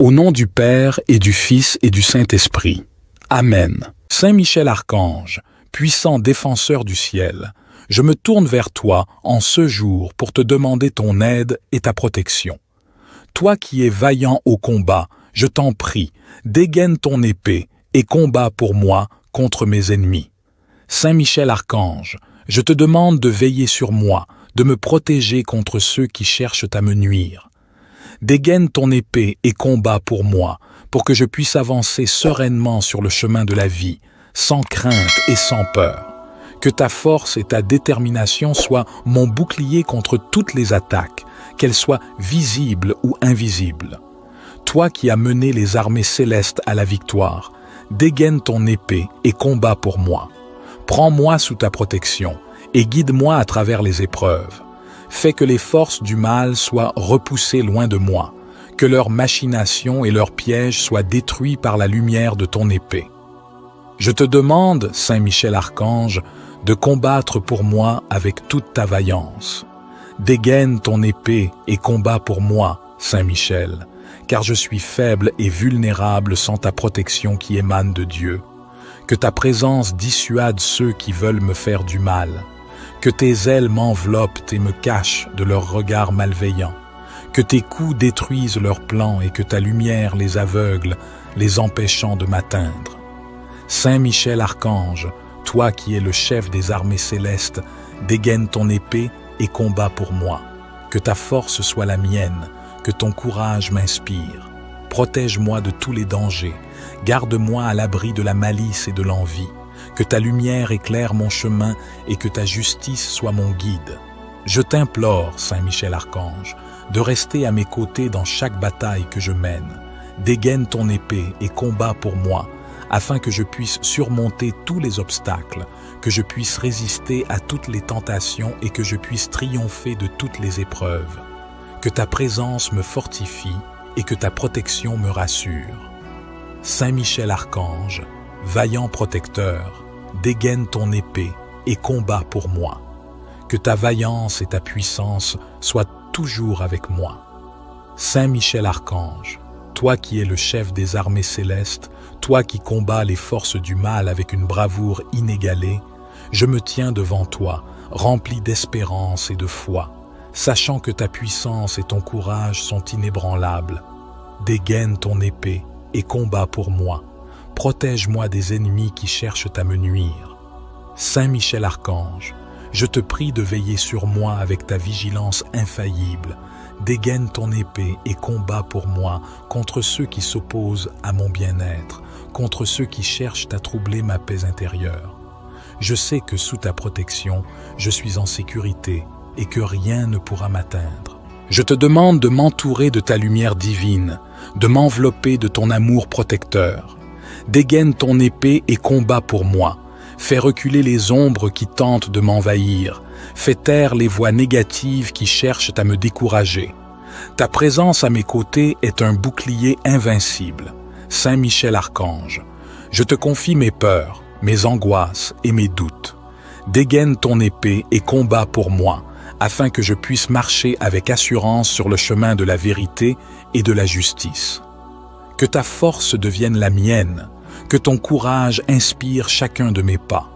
Au nom du Père et du Fils et du Saint-Esprit. Amen. Saint Michel Archange, puissant défenseur du ciel, je me tourne vers toi en ce jour pour te demander ton aide et ta protection. Toi qui es vaillant au combat, je t'en prie, dégaine ton épée et combat pour moi contre mes ennemis. Saint Michel Archange, je te demande de veiller sur moi, de me protéger contre ceux qui cherchent à me nuire. Dégaine ton épée et combat pour moi, pour que je puisse avancer sereinement sur le chemin de la vie, sans crainte et sans peur. Que ta force et ta détermination soient mon bouclier contre toutes les attaques, qu'elles soient visibles ou invisibles. Toi qui as mené les armées célestes à la victoire, dégaine ton épée et combat pour moi. Prends-moi sous ta protection et guide-moi à travers les épreuves. Fais que les forces du mal soient repoussées loin de moi, que leurs machinations et leurs pièges soient détruits par la lumière de ton épée. Je te demande, Saint Michel Archange, de combattre pour moi avec toute ta vaillance. Dégaine ton épée et combat pour moi, Saint Michel, car je suis faible et vulnérable sans ta protection qui émane de Dieu. Que ta présence dissuade ceux qui veulent me faire du mal. Que tes ailes m'enveloppent et me cachent de leurs regards malveillants. Que tes coups détruisent leurs plans et que ta lumière les aveugle, les empêchant de m'atteindre. Saint Michel Archange, toi qui es le chef des armées célestes, dégaine ton épée et combat pour moi. Que ta force soit la mienne, que ton courage m'inspire. Protège-moi de tous les dangers, garde-moi à l'abri de la malice et de l'envie. Que ta lumière éclaire mon chemin et que ta justice soit mon guide. Je t'implore, Saint Michel Archange, de rester à mes côtés dans chaque bataille que je mène. Dégaine ton épée et combat pour moi, afin que je puisse surmonter tous les obstacles, que je puisse résister à toutes les tentations et que je puisse triompher de toutes les épreuves. Que ta présence me fortifie et que ta protection me rassure. Saint Michel Archange, vaillant protecteur, dégaine ton épée et combat pour moi. Que ta vaillance et ta puissance soient toujours avec moi. Saint Michel Archange, toi qui es le chef des armées célestes, toi qui combats les forces du mal avec une bravoure inégalée, je me tiens devant toi, rempli d'espérance et de foi, sachant que ta puissance et ton courage sont inébranlables. Dégaine ton épée et combat pour moi. Protège-moi des ennemis qui cherchent à me nuire. Saint Michel Archange, je te prie de veiller sur moi avec ta vigilance infaillible. Dégaine ton épée et combat pour moi contre ceux qui s'opposent à mon bien-être, contre ceux qui cherchent à troubler ma paix intérieure. Je sais que sous ta protection, je suis en sécurité et que rien ne pourra m'atteindre. Je te demande de m'entourer de ta lumière divine, de m'envelopper de ton amour protecteur. Dégaine ton épée et combat pour moi. Fais reculer les ombres qui tentent de m'envahir. Fais taire les voix négatives qui cherchent à me décourager. Ta présence à mes côtés est un bouclier invincible. Saint Michel Archange, je te confie mes peurs, mes angoisses et mes doutes. Dégaine ton épée et combat pour moi, afin que je puisse marcher avec assurance sur le chemin de la vérité et de la justice. Que ta force devienne la mienne, que ton courage inspire chacun de mes pas.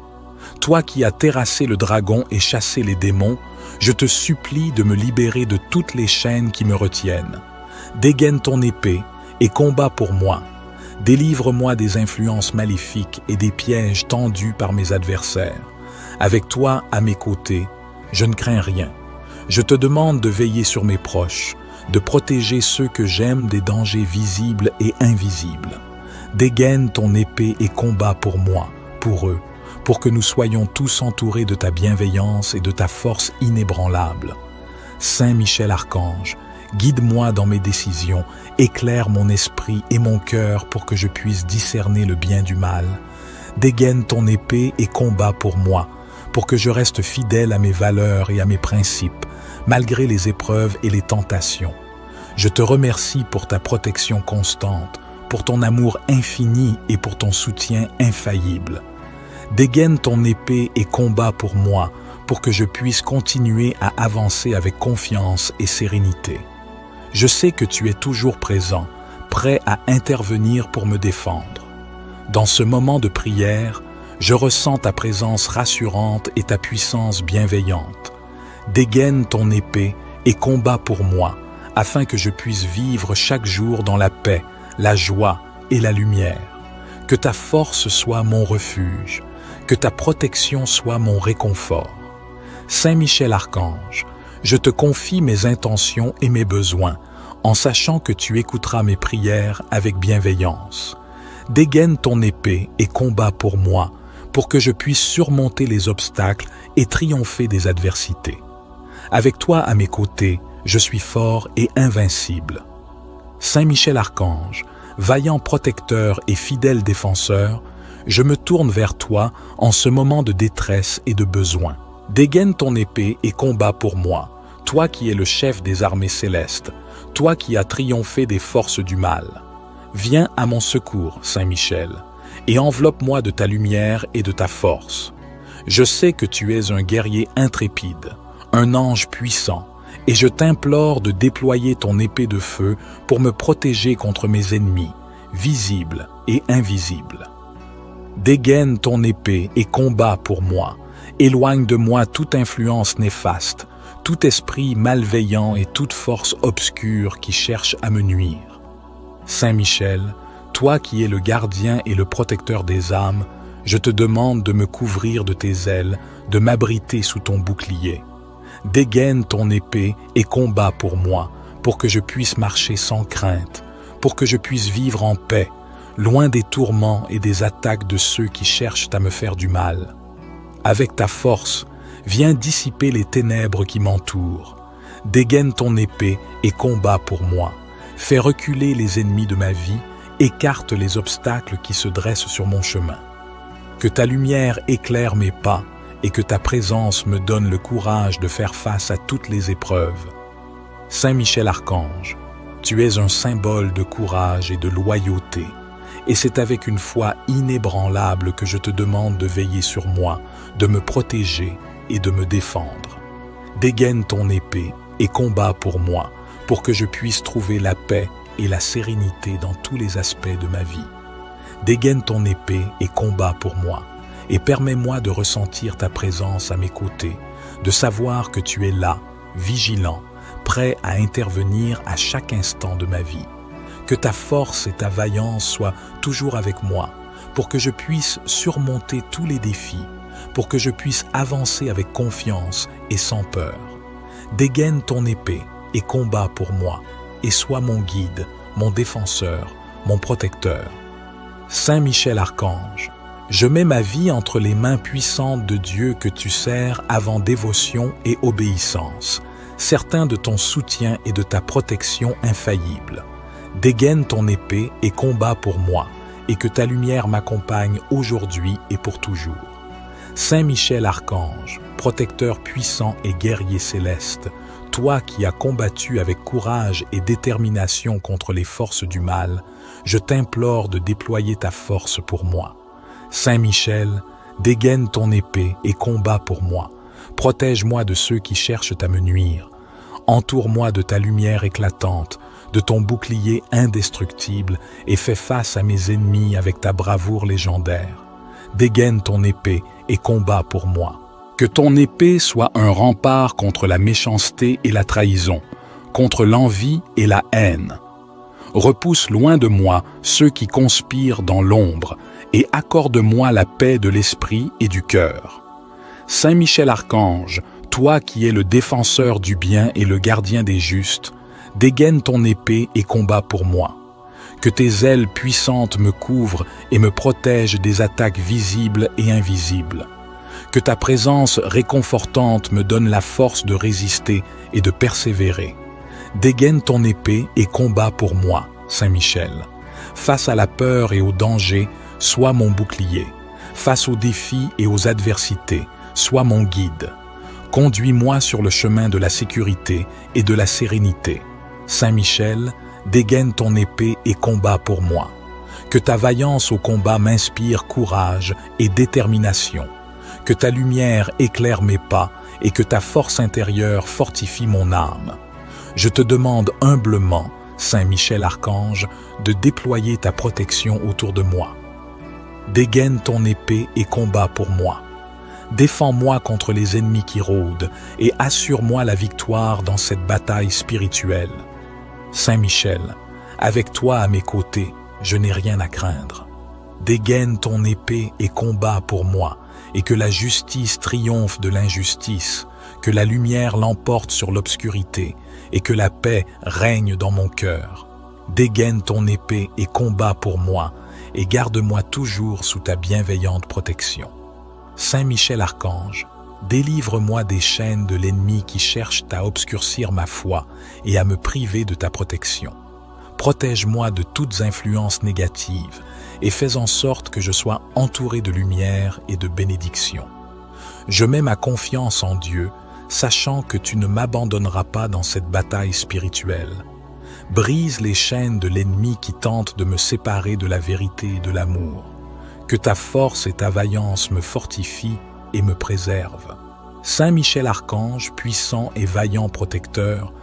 Toi qui as terrassé le dragon et chassé les démons, je te supplie de me libérer de toutes les chaînes qui me retiennent. Dégaine ton épée et combat pour moi. Délivre-moi des influences maléfiques et des pièges tendus par mes adversaires. Avec toi à mes côtés, je ne crains rien. Je te demande de veiller sur mes proches, de protéger ceux que j'aime des dangers visibles et invisibles. Dégaine ton épée et combat pour moi, pour eux, pour que nous soyons tous entourés de ta bienveillance et de ta force inébranlable. Saint Michel Archange, guide-moi dans mes décisions, éclaire mon esprit et mon cœur pour que je puisse discerner le bien du mal. Dégaine ton épée et combat pour moi, pour que je reste fidèle à mes valeurs et à mes principes, malgré les épreuves et les tentations. Je te remercie pour ta protection constante, pour ton amour infini et pour ton soutien infaillible. Dégaine ton épée et combat pour moi, pour que je puisse continuer à avancer avec confiance et sérénité. Je sais que tu es toujours présent, prêt à intervenir pour me défendre. Dans ce moment de prière, je ressens ta présence rassurante et ta puissance bienveillante. Dégaine ton épée et combat pour moi, afin que je puisse vivre chaque jour dans la paix, la joie et la lumière. Que ta force soit mon refuge, que ta protection soit mon réconfort. Saint Michel Archange, je te confie mes intentions et mes besoins, en sachant que tu écouteras mes prières avec bienveillance. Dégaine ton épée et combat pour moi, pour que je puisse surmonter les obstacles et triompher des adversités. Avec toi à mes côtés, je suis fort et invincible. Saint Michel Archange, vaillant protecteur et fidèle défenseur, je me tourne vers toi en ce moment de détresse et de besoin. Dégaine ton épée et combat pour moi, toi qui es le chef des armées célestes, toi qui as triomphé des forces du mal. Viens à mon secours, Saint Michel, et enveloppe-moi de ta lumière et de ta force. Je sais que tu es un guerrier intrépide, un ange puissant, et je t'implore de déployer ton épée de feu pour me protéger contre mes ennemis, visibles et invisibles. Dégaine ton épée et combat pour moi. Éloigne de moi toute influence néfaste, tout esprit malveillant et toute force obscure qui cherche à me nuire. Saint Michel, toi qui es le gardien et le protecteur des âmes, je te demande de me couvrir de tes ailes, de m'abriter sous ton bouclier. Dégaine ton épée et combat pour moi, pour que je puisse marcher sans crainte, pour que je puisse vivre en paix, loin des tourments et des attaques de ceux qui cherchent à me faire du mal. Avec ta force, viens dissiper les ténèbres qui m'entourent. Dégaine ton épée et combat pour moi. Fais reculer les ennemis de ma vie, écarte les obstacles qui se dressent sur mon chemin. Que ta lumière éclaire mes pas et que ta présence me donne le courage de faire face à toutes les épreuves. Saint Michel Archange, tu es un symbole de courage et de loyauté, et c'est avec une foi inébranlable que je te demande de veiller sur moi, de me protéger et de me défendre. Dégaine ton épée et combat pour moi, pour que je puisse trouver la paix et la sérénité dans tous les aspects de ma vie. Dégaine ton épée et combat pour moi, et permets-moi de ressentir ta présence à mes côtés, de savoir que tu es là, vigilant, prêt à intervenir à chaque instant de ma vie. Que ta force et ta vaillance soient toujours avec moi, pour que je puisse surmonter tous les défis, pour que je puisse avancer avec confiance et sans peur. Dégaine ton épée et combat pour moi, et sois mon guide, mon défenseur, mon protecteur. Saint Michel Archange, je mets ma vie entre les mains puissantes de Dieu que tu sers avant dévotion et obéissance, certain de ton soutien et de ta protection infaillible. Dégaine ton épée et combat pour moi, et que ta lumière m'accompagne aujourd'hui et pour toujours. Saint Michel Archange, protecteur puissant et guerrier céleste, toi qui as combattu avec courage et détermination contre les forces du mal, je t'implore de déployer ta force pour moi. Saint Michel, dégaine ton épée et combat pour moi. Protège-moi de ceux qui cherchent à me nuire. Entoure-moi de ta lumière éclatante, de ton bouclier indestructible et fais face à mes ennemis avec ta bravoure légendaire. Dégaine ton épée et combat pour moi. Que ton épée soit un rempart contre la méchanceté et la trahison, contre l'envie et la haine. Repousse loin de moi ceux qui conspirent dans l'ombre et accorde-moi la paix de l'esprit et du cœur. Saint Michel Archange, toi qui es le défenseur du bien et le gardien des justes, dégaine ton épée et combat pour moi. Que tes ailes puissantes me couvrent et me protègent des attaques visibles et invisibles. Que ta présence réconfortante me donne la force de résister et de persévérer. Dégaine ton épée et combat pour moi, Saint Michel. Face à la peur et au danger, sois mon bouclier. Face aux défis et aux adversités, sois mon guide. Conduis-moi sur le chemin de la sécurité et de la sérénité. Saint Michel, dégaine ton épée et combat pour moi. Que ta vaillance au combat m'inspire courage et détermination. Que ta lumière éclaire mes pas et que ta force intérieure fortifie mon âme. Je te demande humblement, Saint Michel Archange, de déployer ta protection autour de moi. Dégaine ton épée et combat pour moi. Défends-moi contre les ennemis qui rôdent et assure-moi la victoire dans cette bataille spirituelle. Saint Michel, avec toi à mes côtés, je n'ai rien à craindre. Dégaine ton épée et combat pour moi, et que la justice triomphe de l'injustice, que la lumière l'emporte sur l'obscurité, et que la paix règne dans mon cœur. Dégaine ton épée et combat pour moi, et garde-moi toujours sous ta bienveillante protection. Saint Michel Archange, délivre-moi des chaînes de l'ennemi qui cherchent à obscurcir ma foi et à me priver de ta protection. Protège-moi de toutes influences négatives et fais en sorte que je sois entouré de lumière et de bénédiction. Je mets ma confiance en Dieu, sachant que tu ne m'abandonneras pas dans cette bataille spirituelle. Brise les chaînes de l'ennemi qui tente de me séparer de la vérité et de l'amour. Que ta force et ta vaillance me fortifient et me préservent. Saint Michel Archange, puissant et vaillant protecteur,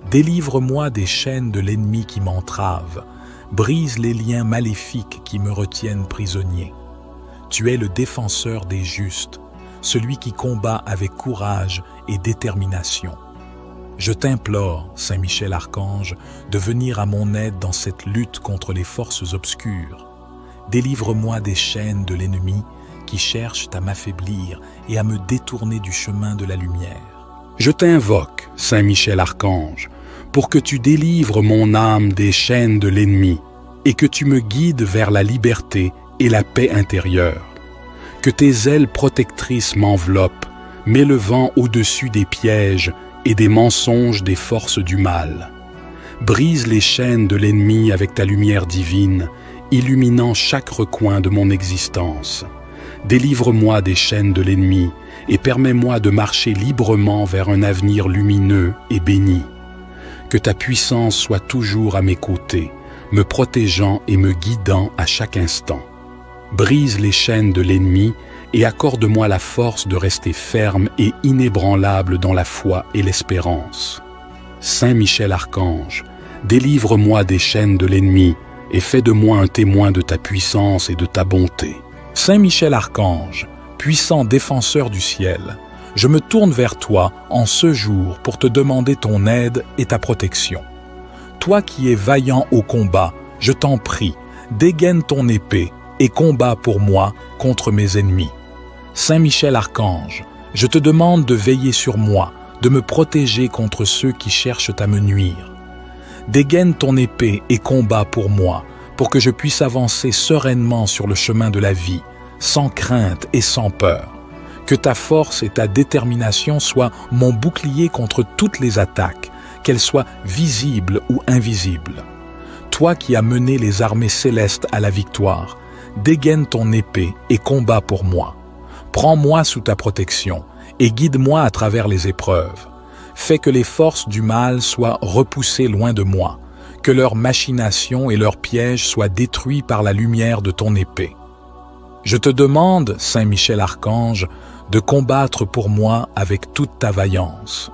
délivre-moi des chaînes de l'ennemi qui m'entrave, brise les liens maléfiques qui me retiennent prisonnier. Tu es le défenseur des justes, celui qui combat avec courage et détermination. Je t'implore, Saint Michel Archange, de venir à mon aide dans cette lutte contre les forces obscures. Délivre-moi des chaînes de l'ennemi qui cherchent à m'affaiblir et à me détourner du chemin de la lumière. Je t'invoque, Saint Michel Archange, pour que tu délivres mon âme des chaînes de l'ennemi et que tu me guides vers la liberté et la paix intérieure. Que tes ailes protectrices m'enveloppent, m'élevant au-dessus des pièges et des mensonges des forces du mal. Brise les chaînes de l'ennemi avec ta lumière divine, illuminant chaque recoin de mon existence. Délivre-moi des chaînes de l'ennemi et permets-moi de marcher librement vers un avenir lumineux et béni. Que ta puissance soit toujours à mes côtés, me protégeant et me guidant à chaque instant. Brise les chaînes de l'ennemi et accorde-moi la force de rester ferme et inébranlable dans la foi et l'espérance. Saint Michel Archange, délivre-moi des chaînes de l'ennemi et fais de moi un témoin de ta puissance et de ta bonté. Saint Michel Archange, puissant défenseur du ciel, je me tourne vers toi en ce jour pour te demander ton aide et ta protection. Toi qui es vaillant au combat, je t'en prie, dégaine ton épée et combat pour moi contre mes ennemis. Saint Michel Archange, je te demande de veiller sur moi, de me protéger contre ceux qui cherchent à me nuire. Dégaine ton épée et combat pour moi, pour que je puisse avancer sereinement sur le chemin de la vie, sans crainte et sans peur. Que ta force et ta détermination soient mon bouclier contre toutes les attaques, qu'elles soient visibles ou invisibles. Toi qui as mené les armées célestes à la victoire, dégaine ton épée et combat pour moi. Prends-moi sous ta protection et guide-moi à travers les épreuves. Fais que les forces du mal soient repoussées loin de moi, que leurs machinations et leurs pièges soient détruits par la lumière de ton épée. Je te demande, Saint Michel Archange, de combattre pour moi avec toute ta vaillance.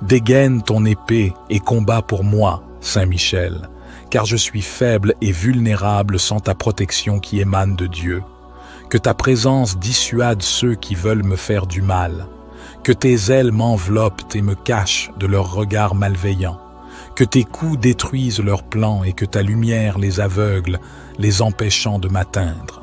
Dégaine ton épée et combat pour moi, Saint Michel, car je suis faible et vulnérable sans ta protection qui émane de Dieu. Que ta présence dissuade ceux qui veulent me faire du mal. Que tes ailes m'enveloppent et me cachent de leurs regards malveillants. Que tes coups détruisent leurs plans et que ta lumière les aveugle, les empêchant de m'atteindre.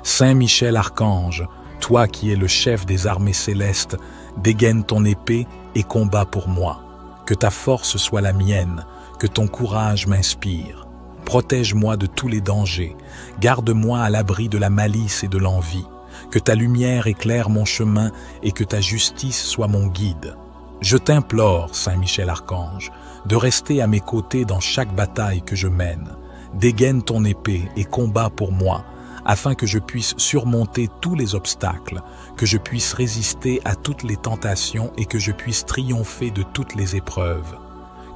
Saint Michel Archange, toi qui es le chef des armées célestes, dégaine ton épée et combat pour moi. Que ta force soit la mienne, que ton courage m'inspire. Protège-moi de tous les dangers, garde-moi à l'abri de la malice et de l'envie. Que ta lumière éclaire mon chemin et que ta justice soit mon guide. Je t'implore, Saint Michel Archange, de rester à mes côtés dans chaque bataille que je mène. Dégaine ton épée et combat pour moi, afin que je puisse surmonter tous les obstacles, que je puisse résister à toutes les tentations et que je puisse triompher de toutes les épreuves.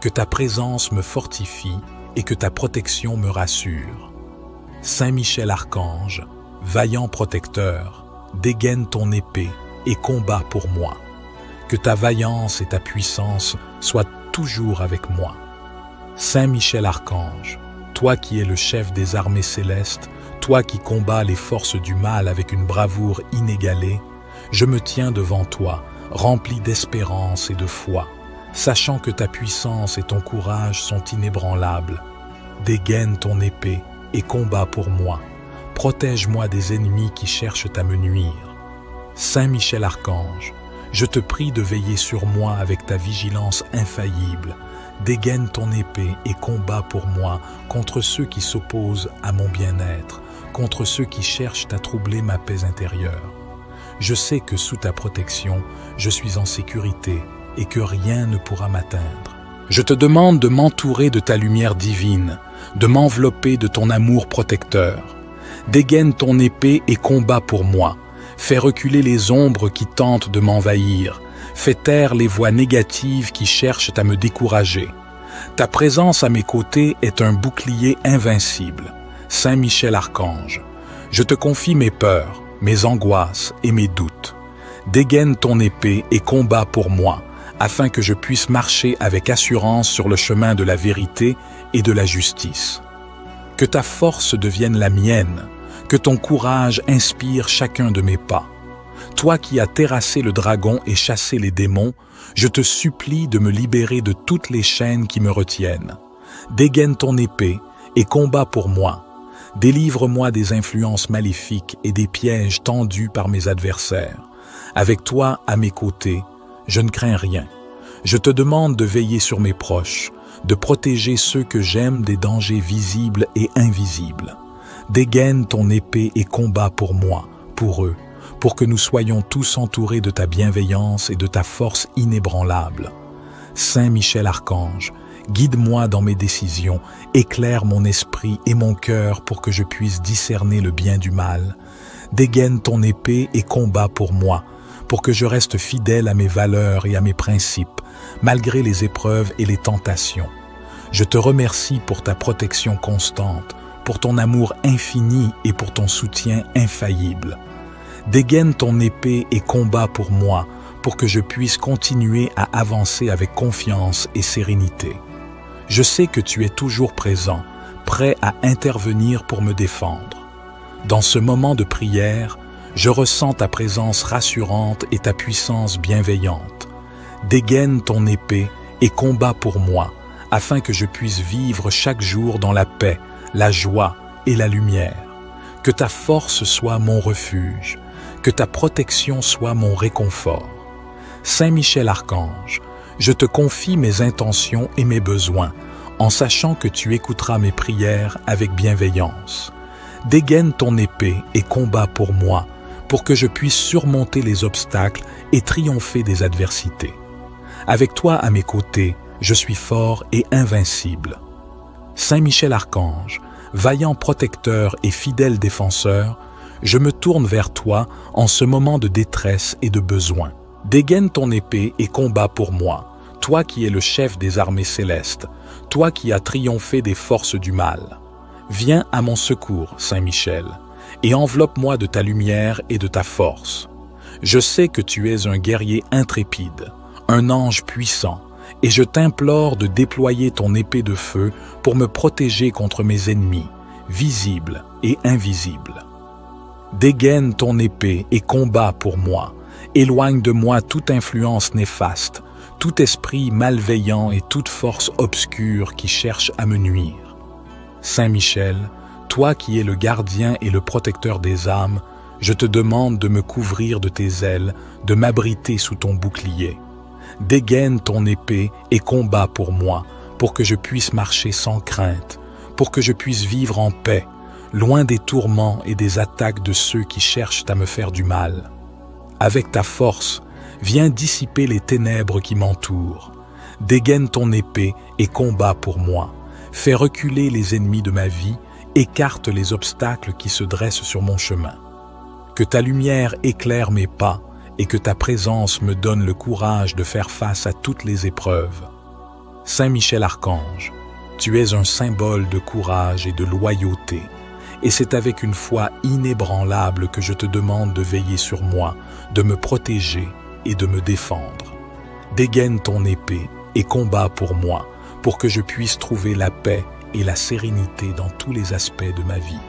Que ta présence me fortifie et que ta protection me rassure. Saint Michel Archange, vaillant protecteur, dégaine ton épée et combat pour moi. Que ta vaillance et ta puissance soient toujours avec moi. Saint Michel Archange, toi qui es le chef des armées célestes, toi qui combats les forces du mal avec une bravoure inégalée, je me tiens devant toi, rempli d'espérance et de foi, sachant que ta puissance et ton courage sont inébranlables. Dégaine ton épée et combats pour moi. Protège-moi des ennemis qui cherchent à me nuire. Saint Michel Archange, je te prie de veiller sur moi avec ta vigilance infaillible. Dégaine ton épée et combats pour moi contre ceux qui s'opposent à mon bien-être, contre ceux qui cherchent à troubler ma paix intérieure. Je sais que sous ta protection, je suis en sécurité et que rien ne pourra m'atteindre. Je te demande de m'entourer de ta lumière divine, de m'envelopper de ton amour protecteur. Dégaine ton épée et combats pour moi. Fais reculer les ombres qui tentent de m'envahir. Fais taire les voix négatives qui cherchent à me décourager. Ta présence à mes côtés est un bouclier invincible. Saint Michel Archange, je te confie mes peurs, mes angoisses et mes doutes. Dégaine ton épée et combats pour moi, afin que je puisse marcher avec assurance sur le chemin de la vérité et de la justice. Que ta force devienne la mienne, que ton courage inspire chacun de mes pas. Toi qui as terrassé le dragon et chassé les démons, je te supplie de me libérer de toutes les chaînes qui me retiennent. Dégaine ton épée et combats pour moi. Délivre-moi des influences maléfiques et des pièges tendus par mes adversaires. Avec toi à mes côtés, je ne crains rien. Je te demande de veiller sur mes proches, de protéger ceux que j'aime des dangers visibles et invisibles. Dégaine ton épée et combats pour moi, pour eux, pour que nous soyons tous entourés de ta bienveillance et de ta force inébranlable. Saint Michel Archange, guide-moi dans mes décisions, éclaire mon esprit et mon cœur pour que je puisse discerner le bien du mal. Dégaine ton épée et combats pour moi, pour que je reste fidèle à mes valeurs et à mes principes, malgré les épreuves et les tentations. Je te remercie pour ta protection constante, pour ton amour infini et pour ton soutien infaillible. Dégaine ton épée et combats pour moi, pour que je puisse continuer à avancer avec confiance et sérénité. Je sais que tu es toujours présent, prêt à intervenir pour me défendre. Dans ce moment de prière, je ressens ta présence rassurante et ta puissance bienveillante. Dégaine ton épée et combats pour moi, afin que je puisse vivre chaque jour dans la paix, la joie et la lumière. Que ta force soit mon refuge, que ta protection soit mon réconfort. Saint Michel Archange, je te confie mes intentions et mes besoins, en sachant que tu écouteras mes prières avec bienveillance. Dégaine ton épée et combats pour moi, pour que je puisse surmonter les obstacles et triompher des adversités. Avec toi à mes côtés, je suis fort et invincible. Saint Michel Archange, vaillant protecteur et fidèle défenseur, je me tourne vers toi en ce moment de détresse et de besoin. Dégaine ton épée et combats pour moi, toi qui es le chef des armées célestes, toi qui as triomphé des forces du mal. Viens à mon secours, Saint Michel, et enveloppe-moi de ta lumière et de ta force. Je sais que tu es un guerrier intrépide, un ange puissant, et je t'implore de déployer ton épée de feu pour me protéger contre mes ennemis, visibles et invisibles. Dégaine ton épée et combats pour moi. Éloigne de moi toute influence néfaste, tout esprit malveillant et toute force obscure qui cherche à me nuire. Saint Michel, toi qui es le gardien et le protecteur des âmes, je te demande de me couvrir de tes ailes, de m'abriter sous ton bouclier. Dégaine ton épée et combats pour moi, pour que je puisse marcher sans crainte, pour que je puisse vivre en paix, loin des tourments et des attaques de ceux qui cherchent à me faire du mal. Avec ta force, viens dissiper les ténèbres qui m'entourent. Dégaine ton épée et combats pour moi. Fais reculer les ennemis de ma vie, écarte les obstacles qui se dressent sur mon chemin. Que ta lumière éclaire mes pas et que ta présence me donne le courage de faire face à toutes les épreuves. Saint Michel Archange, tu es un symbole de courage et de loyauté, et c'est avec une foi inébranlable que je te demande de veiller sur moi, de me protéger et de me défendre. Dégaine ton épée et combats pour moi, pour que je puisse trouver la paix et la sérénité dans tous les aspects de ma vie.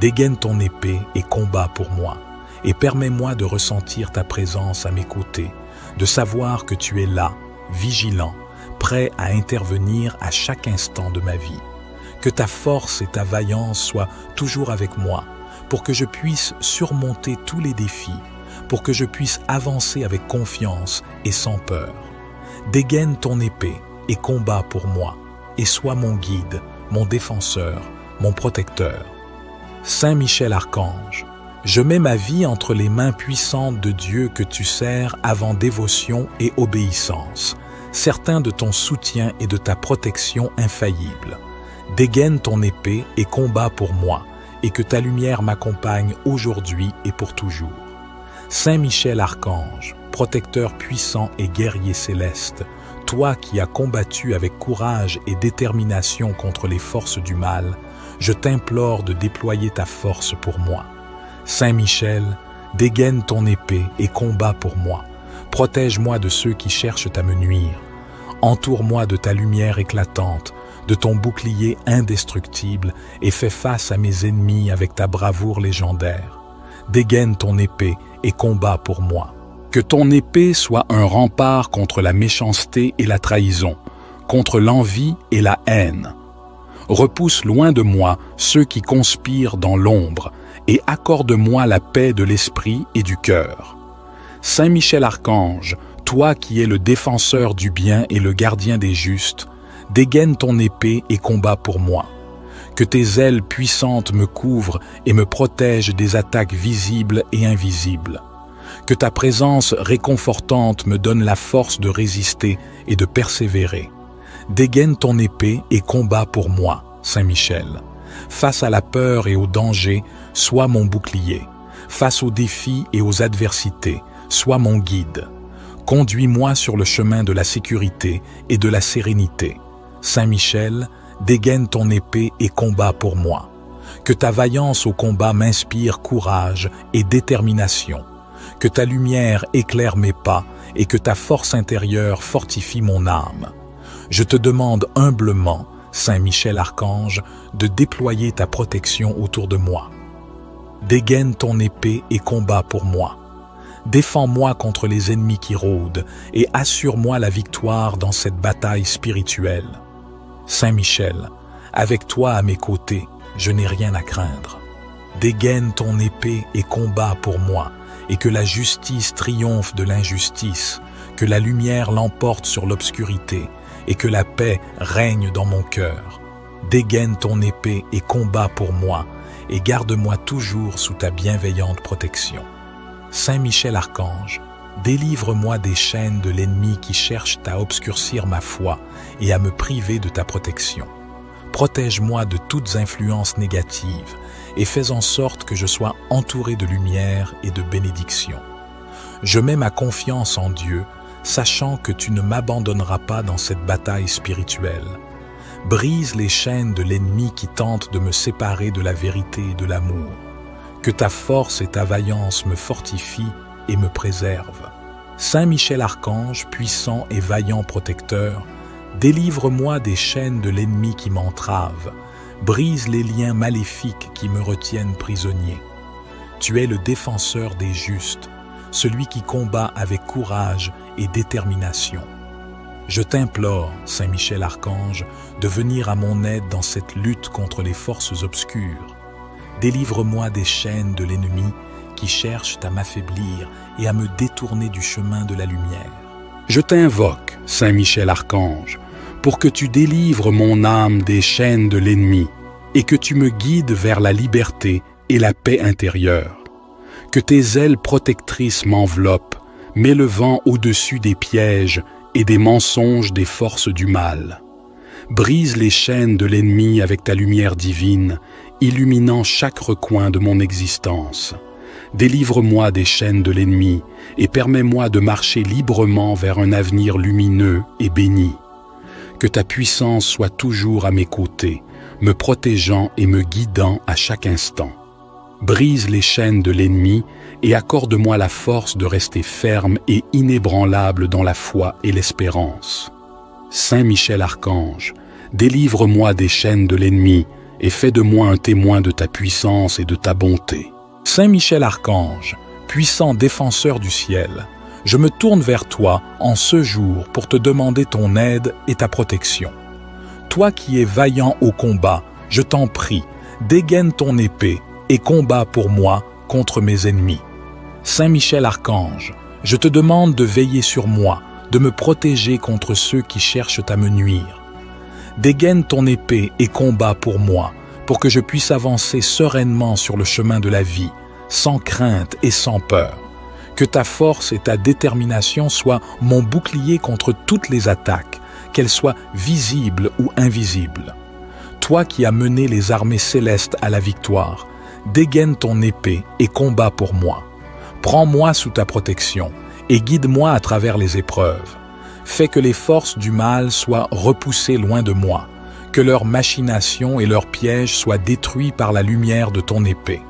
Dégaine ton épée et combat pour moi, et permets-moi de ressentir ta présence à mes côtés, de savoir que tu es là, vigilant, prêt à intervenir à chaque instant de ma vie. Que ta force et ta vaillance soient toujours avec moi, pour que je puisse surmonter tous les défis, pour que je puisse avancer avec confiance et sans peur. Dégaine ton épée et combat pour moi, et sois mon guide, mon défenseur, mon protecteur. Saint Michel Archange, je mets ma vie entre les mains puissantes de Dieu que tu sers avant dévotion et obéissance, certain de ton soutien et de ta protection infaillible. Dégaine ton épée et combat pour moi, et que ta lumière m'accompagne aujourd'hui et pour toujours. Saint Michel Archange, protecteur puissant et guerrier céleste, toi qui as combattu avec courage et détermination contre les forces du mal, je t'implore de déployer ta force pour moi. Saint Michel, dégaine ton épée et combat pour moi. Protège-moi de ceux qui cherchent à me nuire. Entoure-moi de ta lumière éclatante, de ton bouclier indestructible et fais face à mes ennemis avec ta bravoure légendaire. Dégaine ton épée et combat pour moi. Que ton épée soit un rempart contre la méchanceté et la trahison, contre l'envie et la haine. Repousse loin de moi ceux qui conspirent dans l'ombre et accorde-moi la paix de l'esprit et du cœur. Saint Michel Archange, toi qui es le défenseur du bien et le gardien des justes, dégaine ton épée et combat pour moi. Que tes ailes puissantes me couvrent et me protègent des attaques visibles et invisibles. Que ta présence réconfortante me donne la force de résister et de persévérer. Dégaine ton épée et combat pour moi, Saint Michel. Face à la peur et au danger, sois mon bouclier. Face aux défis et aux adversités, sois mon guide. Conduis-moi sur le chemin de la sécurité et de la sérénité. Saint Michel, dégaine ton épée et combat pour moi. Que ta vaillance au combat m'inspire courage et détermination. Que ta lumière éclaire mes pas et que ta force intérieure fortifie mon âme. Je te demande humblement, Saint Michel Archange, de déployer ta protection autour de moi. Dégaine ton épée et combat pour moi. Défends-moi contre les ennemis qui rôdent et assure-moi la victoire dans cette bataille spirituelle. Saint Michel, avec toi à mes côtés, je n'ai rien à craindre. Dégaine ton épée et combat pour moi, et que la justice triomphe de l'injustice, que la lumière l'emporte sur l'obscurité, et que la paix règne dans mon cœur. Dégaine ton épée et combat pour moi, et garde-moi toujours sous ta bienveillante protection. Saint Michel Archange, délivre-moi des chaînes de l'ennemi qui cherchent à obscurcir ma foi et à me priver de ta protection. Protège-moi de toutes influences négatives et fais en sorte que je sois entouré de lumière et de bénédiction. Je mets ma confiance en Dieu, sachant que tu ne m'abandonneras pas dans cette bataille spirituelle. Brise les chaînes de l'ennemi qui tente de me séparer de la vérité et de l'amour. Que ta force et ta vaillance me fortifient et me préservent. Saint Michel Archange, puissant et vaillant protecteur, délivre-moi des chaînes de l'ennemi qui m'entravent. Brise les liens maléfiques qui me retiennent prisonnier. Tu es le défenseur des justes, celui qui combat avec courage et détermination. Je t'implore, Saint Michel Archange, de venir à mon aide dans cette lutte contre les forces obscures. Délivre-moi des chaînes de l'ennemi qui cherchent à m'affaiblir et à me détourner du chemin de la lumière. Je t'invoque, Saint Michel Archange, pour que tu délivres mon âme des chaînes de l'ennemi et que tu me guides vers la liberté et la paix intérieure. Que tes ailes protectrices m'enveloppent, m'élevant au-dessus des pièges et des mensonges des forces du mal. Brise les chaînes de l'ennemi avec ta lumière divine, illuminant chaque recoin de mon existence. Délivre-moi des chaînes de l'ennemi et permets-moi de marcher librement vers un avenir lumineux et béni. Que ta puissance soit toujours à mes côtés, me protégeant et me guidant à chaque instant. Brise les chaînes de l'ennemi et accorde-moi la force de rester ferme et inébranlable dans la foi et l'espérance. Saint Michel Archange, délivre-moi des chaînes de l'ennemi et fais de moi un témoin de ta puissance et de ta bonté. Saint Michel Archange, puissant défenseur du ciel, je me tourne vers toi en ce jour pour te demander ton aide et ta protection. Toi qui es vaillant au combat, je t'en prie, dégaine ton épée et combat pour moi contre mes ennemis. Saint Michel Archange, je te demande de veiller sur moi, de me protéger contre ceux qui cherchent à me nuire. Dégaine ton épée et combat pour moi, pour que je puisse avancer sereinement sur le chemin de la vie, sans crainte et sans peur. Que ta force et ta détermination soient mon bouclier contre toutes les attaques, qu'elles soient visibles ou invisibles. Toi qui as mené les armées célestes à la victoire, dégaine ton épée et combat pour moi. Prends-moi sous ta protection et guide-moi à travers les épreuves. Fais que les forces du mal soient repoussées loin de moi, que leurs machinations et leurs pièges soient détruits par la lumière de ton épée.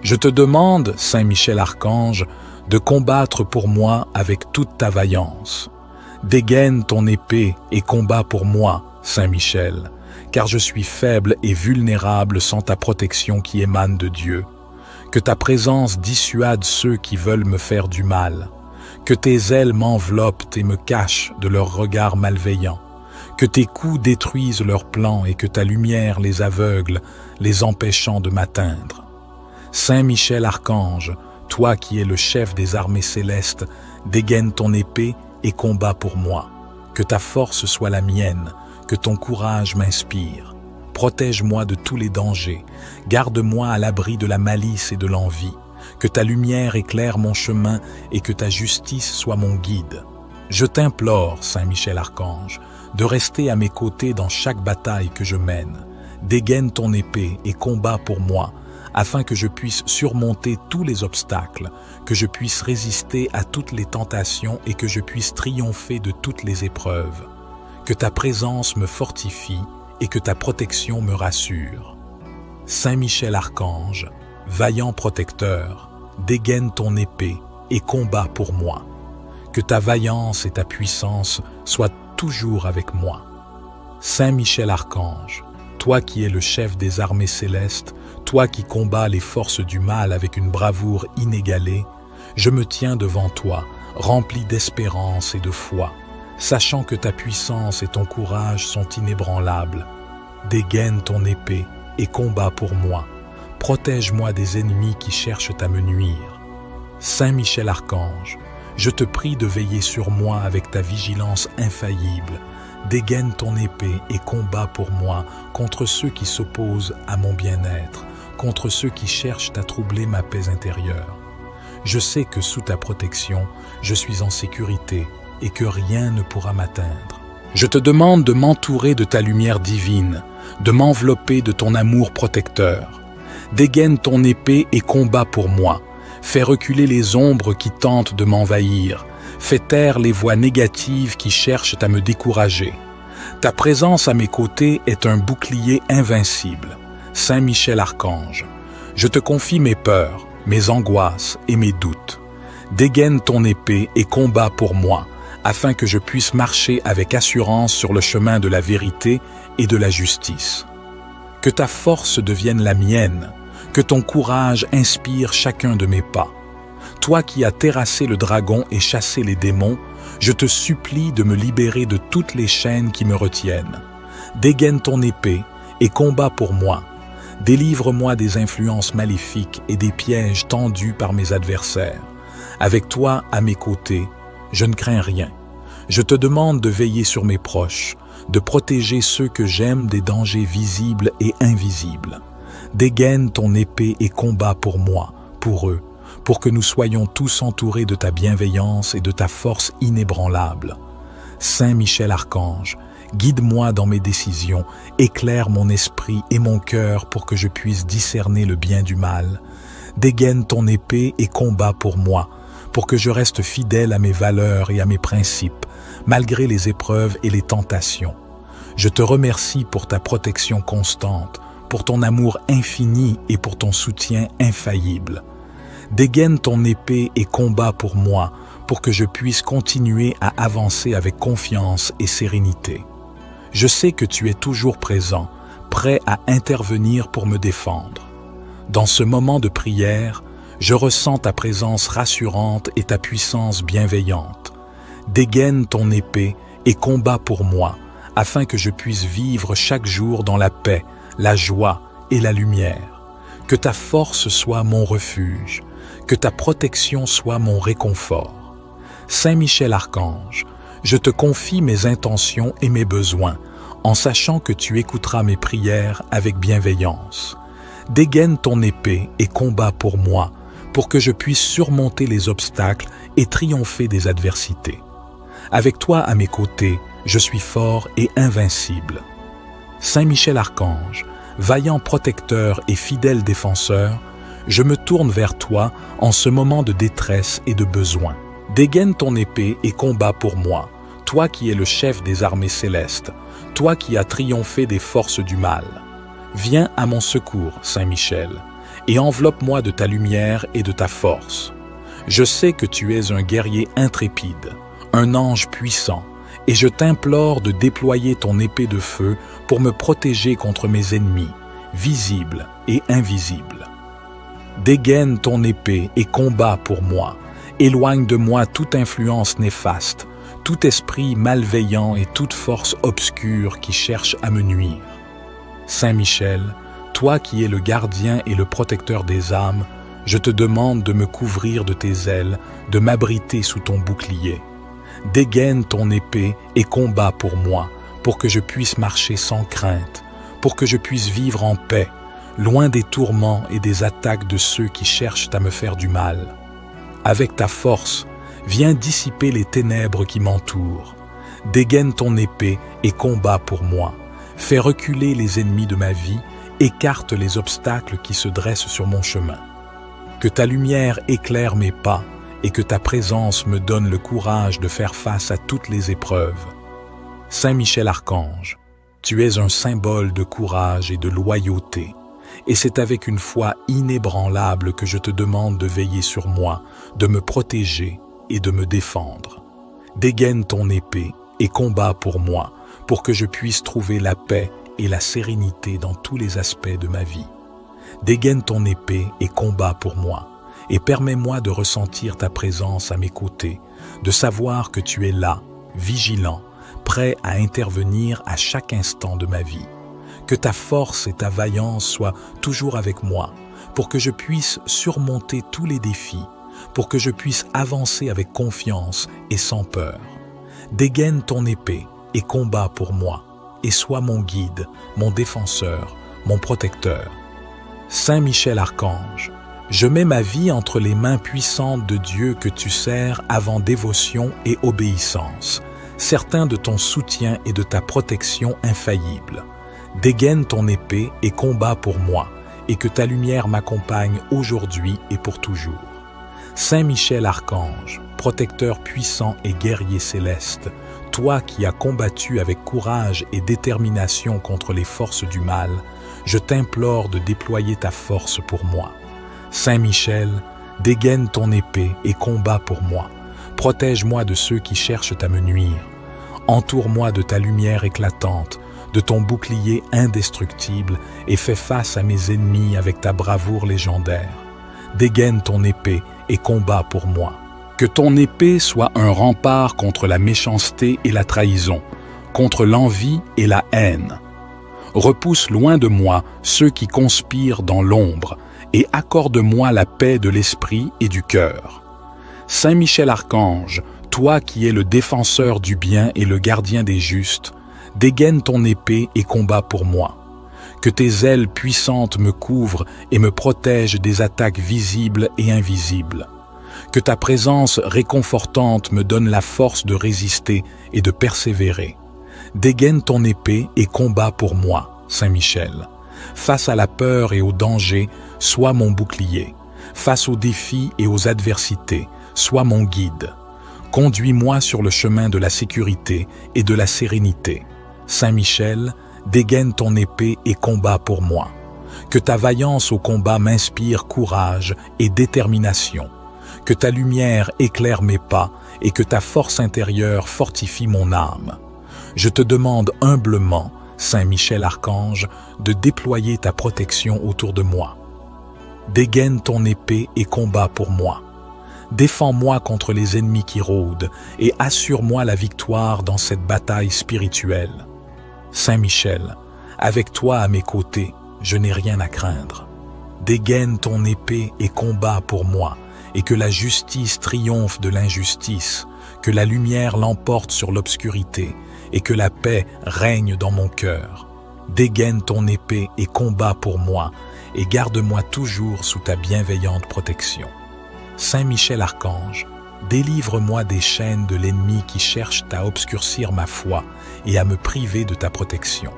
Je te demande, Saint Michel Archange, de combattre pour moi avec toute ta vaillance. Dégaine ton épée et combat pour moi, Saint Michel, car je suis faible et vulnérable sans ta protection qui émane de Dieu. Que ta présence dissuade ceux qui veulent me faire du mal. Que tes ailes m'enveloppent et me cachent de leurs regards malveillants. Que tes coups détruisent leurs plans et que ta lumière les aveugle, les empêchant de m'atteindre. Saint Michel Archange, toi qui es le chef des armées célestes, dégaine ton épée et combat pour moi. Que ta force soit la mienne, que ton courage m'inspire. Protège-moi de tous les dangers, garde-moi à l'abri de la malice et de l'envie. Que ta lumière éclaire mon chemin et que ta justice soit mon guide. Je t'implore, Saint Michel Archange, de rester à mes côtés dans chaque bataille que je mène. Dégaine ton épée et combat pour moi, afin que je puisse surmonter tous les obstacles, que je puisse résister à toutes les tentations et que je puisse triompher de toutes les épreuves. Que ta présence me fortifie et que ta protection me rassure. Saint Michel Archange, vaillant protecteur, dégaine ton épée et combat pour moi. Que ta vaillance et ta puissance soient toujours avec moi. Saint Michel Archange, toi qui es le chef des armées célestes, toi qui combats les forces du mal avec une bravoure inégalée, je me tiens devant toi, rempli d'espérance et de foi, sachant que ta puissance et ton courage sont inébranlables. Dégaine ton épée et combat pour moi. Protège-moi des ennemis qui cherchent à me nuire. Saint Michel Archange, je te prie de veiller sur moi avec ta vigilance infaillible. Dégaine ton épée et combat pour moi contre ceux qui s'opposent à mon bien-être, contre ceux qui cherchent à troubler ma paix intérieure. Je sais que sous ta protection, je suis en sécurité et que rien ne pourra m'atteindre. Je te demande de m'entourer de ta lumière divine, de m'envelopper de ton amour protecteur. Dégaine ton épée et combat pour moi. Fais reculer les ombres qui tentent de m'envahir. Fais taire les voix négatives qui cherchent à me décourager. Ta présence à mes côtés est un bouclier invincible. Saint Michel Archange, je te confie mes peurs, mes angoisses et mes doutes. Dégaine ton épée et combat pour moi, afin que je puisse marcher avec assurance sur le chemin de la vérité et de la justice. Que ta force devienne la mienne, que ton courage inspire chacun de mes pas. Toi qui as terrassé le dragon et chassé les démons, je te supplie de me libérer de toutes les chaînes qui me retiennent. Dégaine ton épée et combat pour moi. Délivre-moi des influences maléfiques et des pièges tendus par mes adversaires. Avec toi à mes côtés, je ne crains rien. Je te demande de veiller sur mes proches, de protéger ceux que j'aime des dangers visibles et invisibles. Dégaine ton épée et combat pour moi, pour eux, pour que nous soyons tous entourés de ta bienveillance et de ta force inébranlable. Saint Michel Archange, guide-moi dans mes décisions, éclaire mon esprit et mon cœur pour que je puisse discerner le bien du mal. Dégaine ton épée et combat pour moi, pour que je reste fidèle à mes valeurs et à mes principes, malgré les épreuves et les tentations. Je te remercie pour ta protection constante, pour ton amour infini et pour ton soutien infaillible. Dégaine ton épée et combat pour moi, pour que je puisse continuer à avancer avec confiance et sérénité. Je sais que tu es toujours présent, prêt à intervenir pour me défendre. Dans ce moment de prière, je ressens ta présence rassurante et ta puissance bienveillante. Dégaine ton épée et combat pour moi, afin que je puisse vivre chaque jour dans la paix, la joie et la lumière. Que ta force soit mon refuge, que ta protection soit mon réconfort. Saint Michel Archange, je te confie mes intentions et mes besoins, en sachant que tu écouteras mes prières avec bienveillance. Dégaine ton épée et combat pour moi, pour que je puisse surmonter les obstacles et triompher des adversités. Avec toi à mes côtés, je suis fort et invincible. Saint Michel Archange, vaillant protecteur et fidèle défenseur, je me tourne vers toi en ce moment de détresse et de besoin. Dégaine ton épée et combat pour moi, toi qui es le chef des armées célestes, toi qui as triomphé des forces du mal. Viens à mon secours, Saint Michel, et enveloppe-moi de ta lumière et de ta force. Je sais que tu es un guerrier intrépide, un ange puissant, et je t'implore de déployer ton épée de feu pour me protéger contre mes ennemis, visibles et invisibles. Dégaine ton épée et combat pour moi. Éloigne de moi toute influence néfaste, tout esprit malveillant et toute force obscure qui cherche à me nuire. Saint Michel, toi qui es le gardien et le protecteur des âmes, je te demande de me couvrir de tes ailes, de m'abriter sous ton bouclier. Dégaine ton épée et combat pour moi, pour que je puisse marcher sans crainte, pour que je puisse vivre en paix, loin des tourments et des attaques de ceux qui cherchent à me faire du mal. Avec ta force, viens dissiper les ténèbres qui m'entourent. Dégaine ton épée et combat pour moi. Fais reculer les ennemis de ma vie, écarte les obstacles qui se dressent sur mon chemin. Que ta lumière éclaire mes pas et que ta présence me donne le courage de faire face à toutes les épreuves. Saint Michel Archange, tu es un symbole de courage et de loyauté, et c'est avec une foi inébranlable que je te demande de veiller sur moi, de me protéger et de me défendre. Dégaine ton épée et combat pour moi, pour que je puisse trouver la paix et la sérénité dans tous les aspects de ma vie. Dégaine ton épée et combat pour moi, et permets-moi de ressentir ta présence à mes côtés, de savoir que tu es là, vigilant, prêt à intervenir à chaque instant de ma vie. Que ta force et ta vaillance soient toujours avec moi, pour que je puisse surmonter tous les défis, pour que je puisse avancer avec confiance et sans peur. Dégaine ton épée et combat pour moi, et sois mon guide, mon défenseur, mon protecteur. Saint Michel Archange, je mets ma vie entre les mains puissantes de Dieu que tu sers avant dévotion et obéissance, certain de ton soutien et de ta protection infaillible. Dégaine ton épée et combat pour moi, et que ta lumière m'accompagne aujourd'hui et pour toujours. Saint Michel Archange, protecteur puissant et guerrier céleste, toi qui as combattu avec courage et détermination contre les forces du mal, je t'implore de déployer ta force pour moi. Saint Michel, dégaine ton épée et combat pour moi. Protège-moi de ceux qui cherchent à me nuire. Entoure-moi de ta lumière éclatante, de ton bouclier indestructible et fais face à mes ennemis avec ta bravoure légendaire. Dégaine ton épée et combat pour moi. Que ton épée soit un rempart contre la méchanceté et la trahison, contre l'envie et la haine. Repousse loin de moi ceux qui conspirent dans l'ombre et accorde-moi la paix de l'esprit et du cœur. Saint Michel Archange, toi qui es le défenseur du bien et le gardien des justes, dégaine ton épée et combat pour moi. Que tes ailes puissantes me couvrent et me protègent des attaques visibles et invisibles. Que ta présence réconfortante me donne la force de résister et de persévérer. Dégaine ton épée et combat pour moi, Saint Michel. Face à la peur et au danger, sois mon bouclier. Face aux défis et aux adversités, sois mon guide. Conduis-moi sur le chemin de la sécurité et de la sérénité. Saint Michel, dégaine ton épée et combat pour moi. Que ta vaillance au combat m'inspire courage et détermination. Que ta lumière éclaire mes pas et que ta force intérieure fortifie mon âme. Je te demande humblement, Saint Michel Archange, de déployer ta protection autour de moi. Dégaine ton épée et combat pour moi. Défends-moi contre les ennemis qui rôdent et assure-moi la victoire dans cette bataille spirituelle. Saint Michel, avec toi à mes côtés, je n'ai rien à craindre. Dégaine ton épée et combat pour moi, et que la justice triomphe de l'injustice, que la lumière l'emporte sur l'obscurité, et que la paix règne dans mon cœur. Dégaine ton épée et combat pour moi, et garde-moi toujours sous ta bienveillante protection. Saint Michel Archange, délivre-moi des chaînes de l'ennemi qui cherchent à obscurcir ma foi et à me priver de ta protection.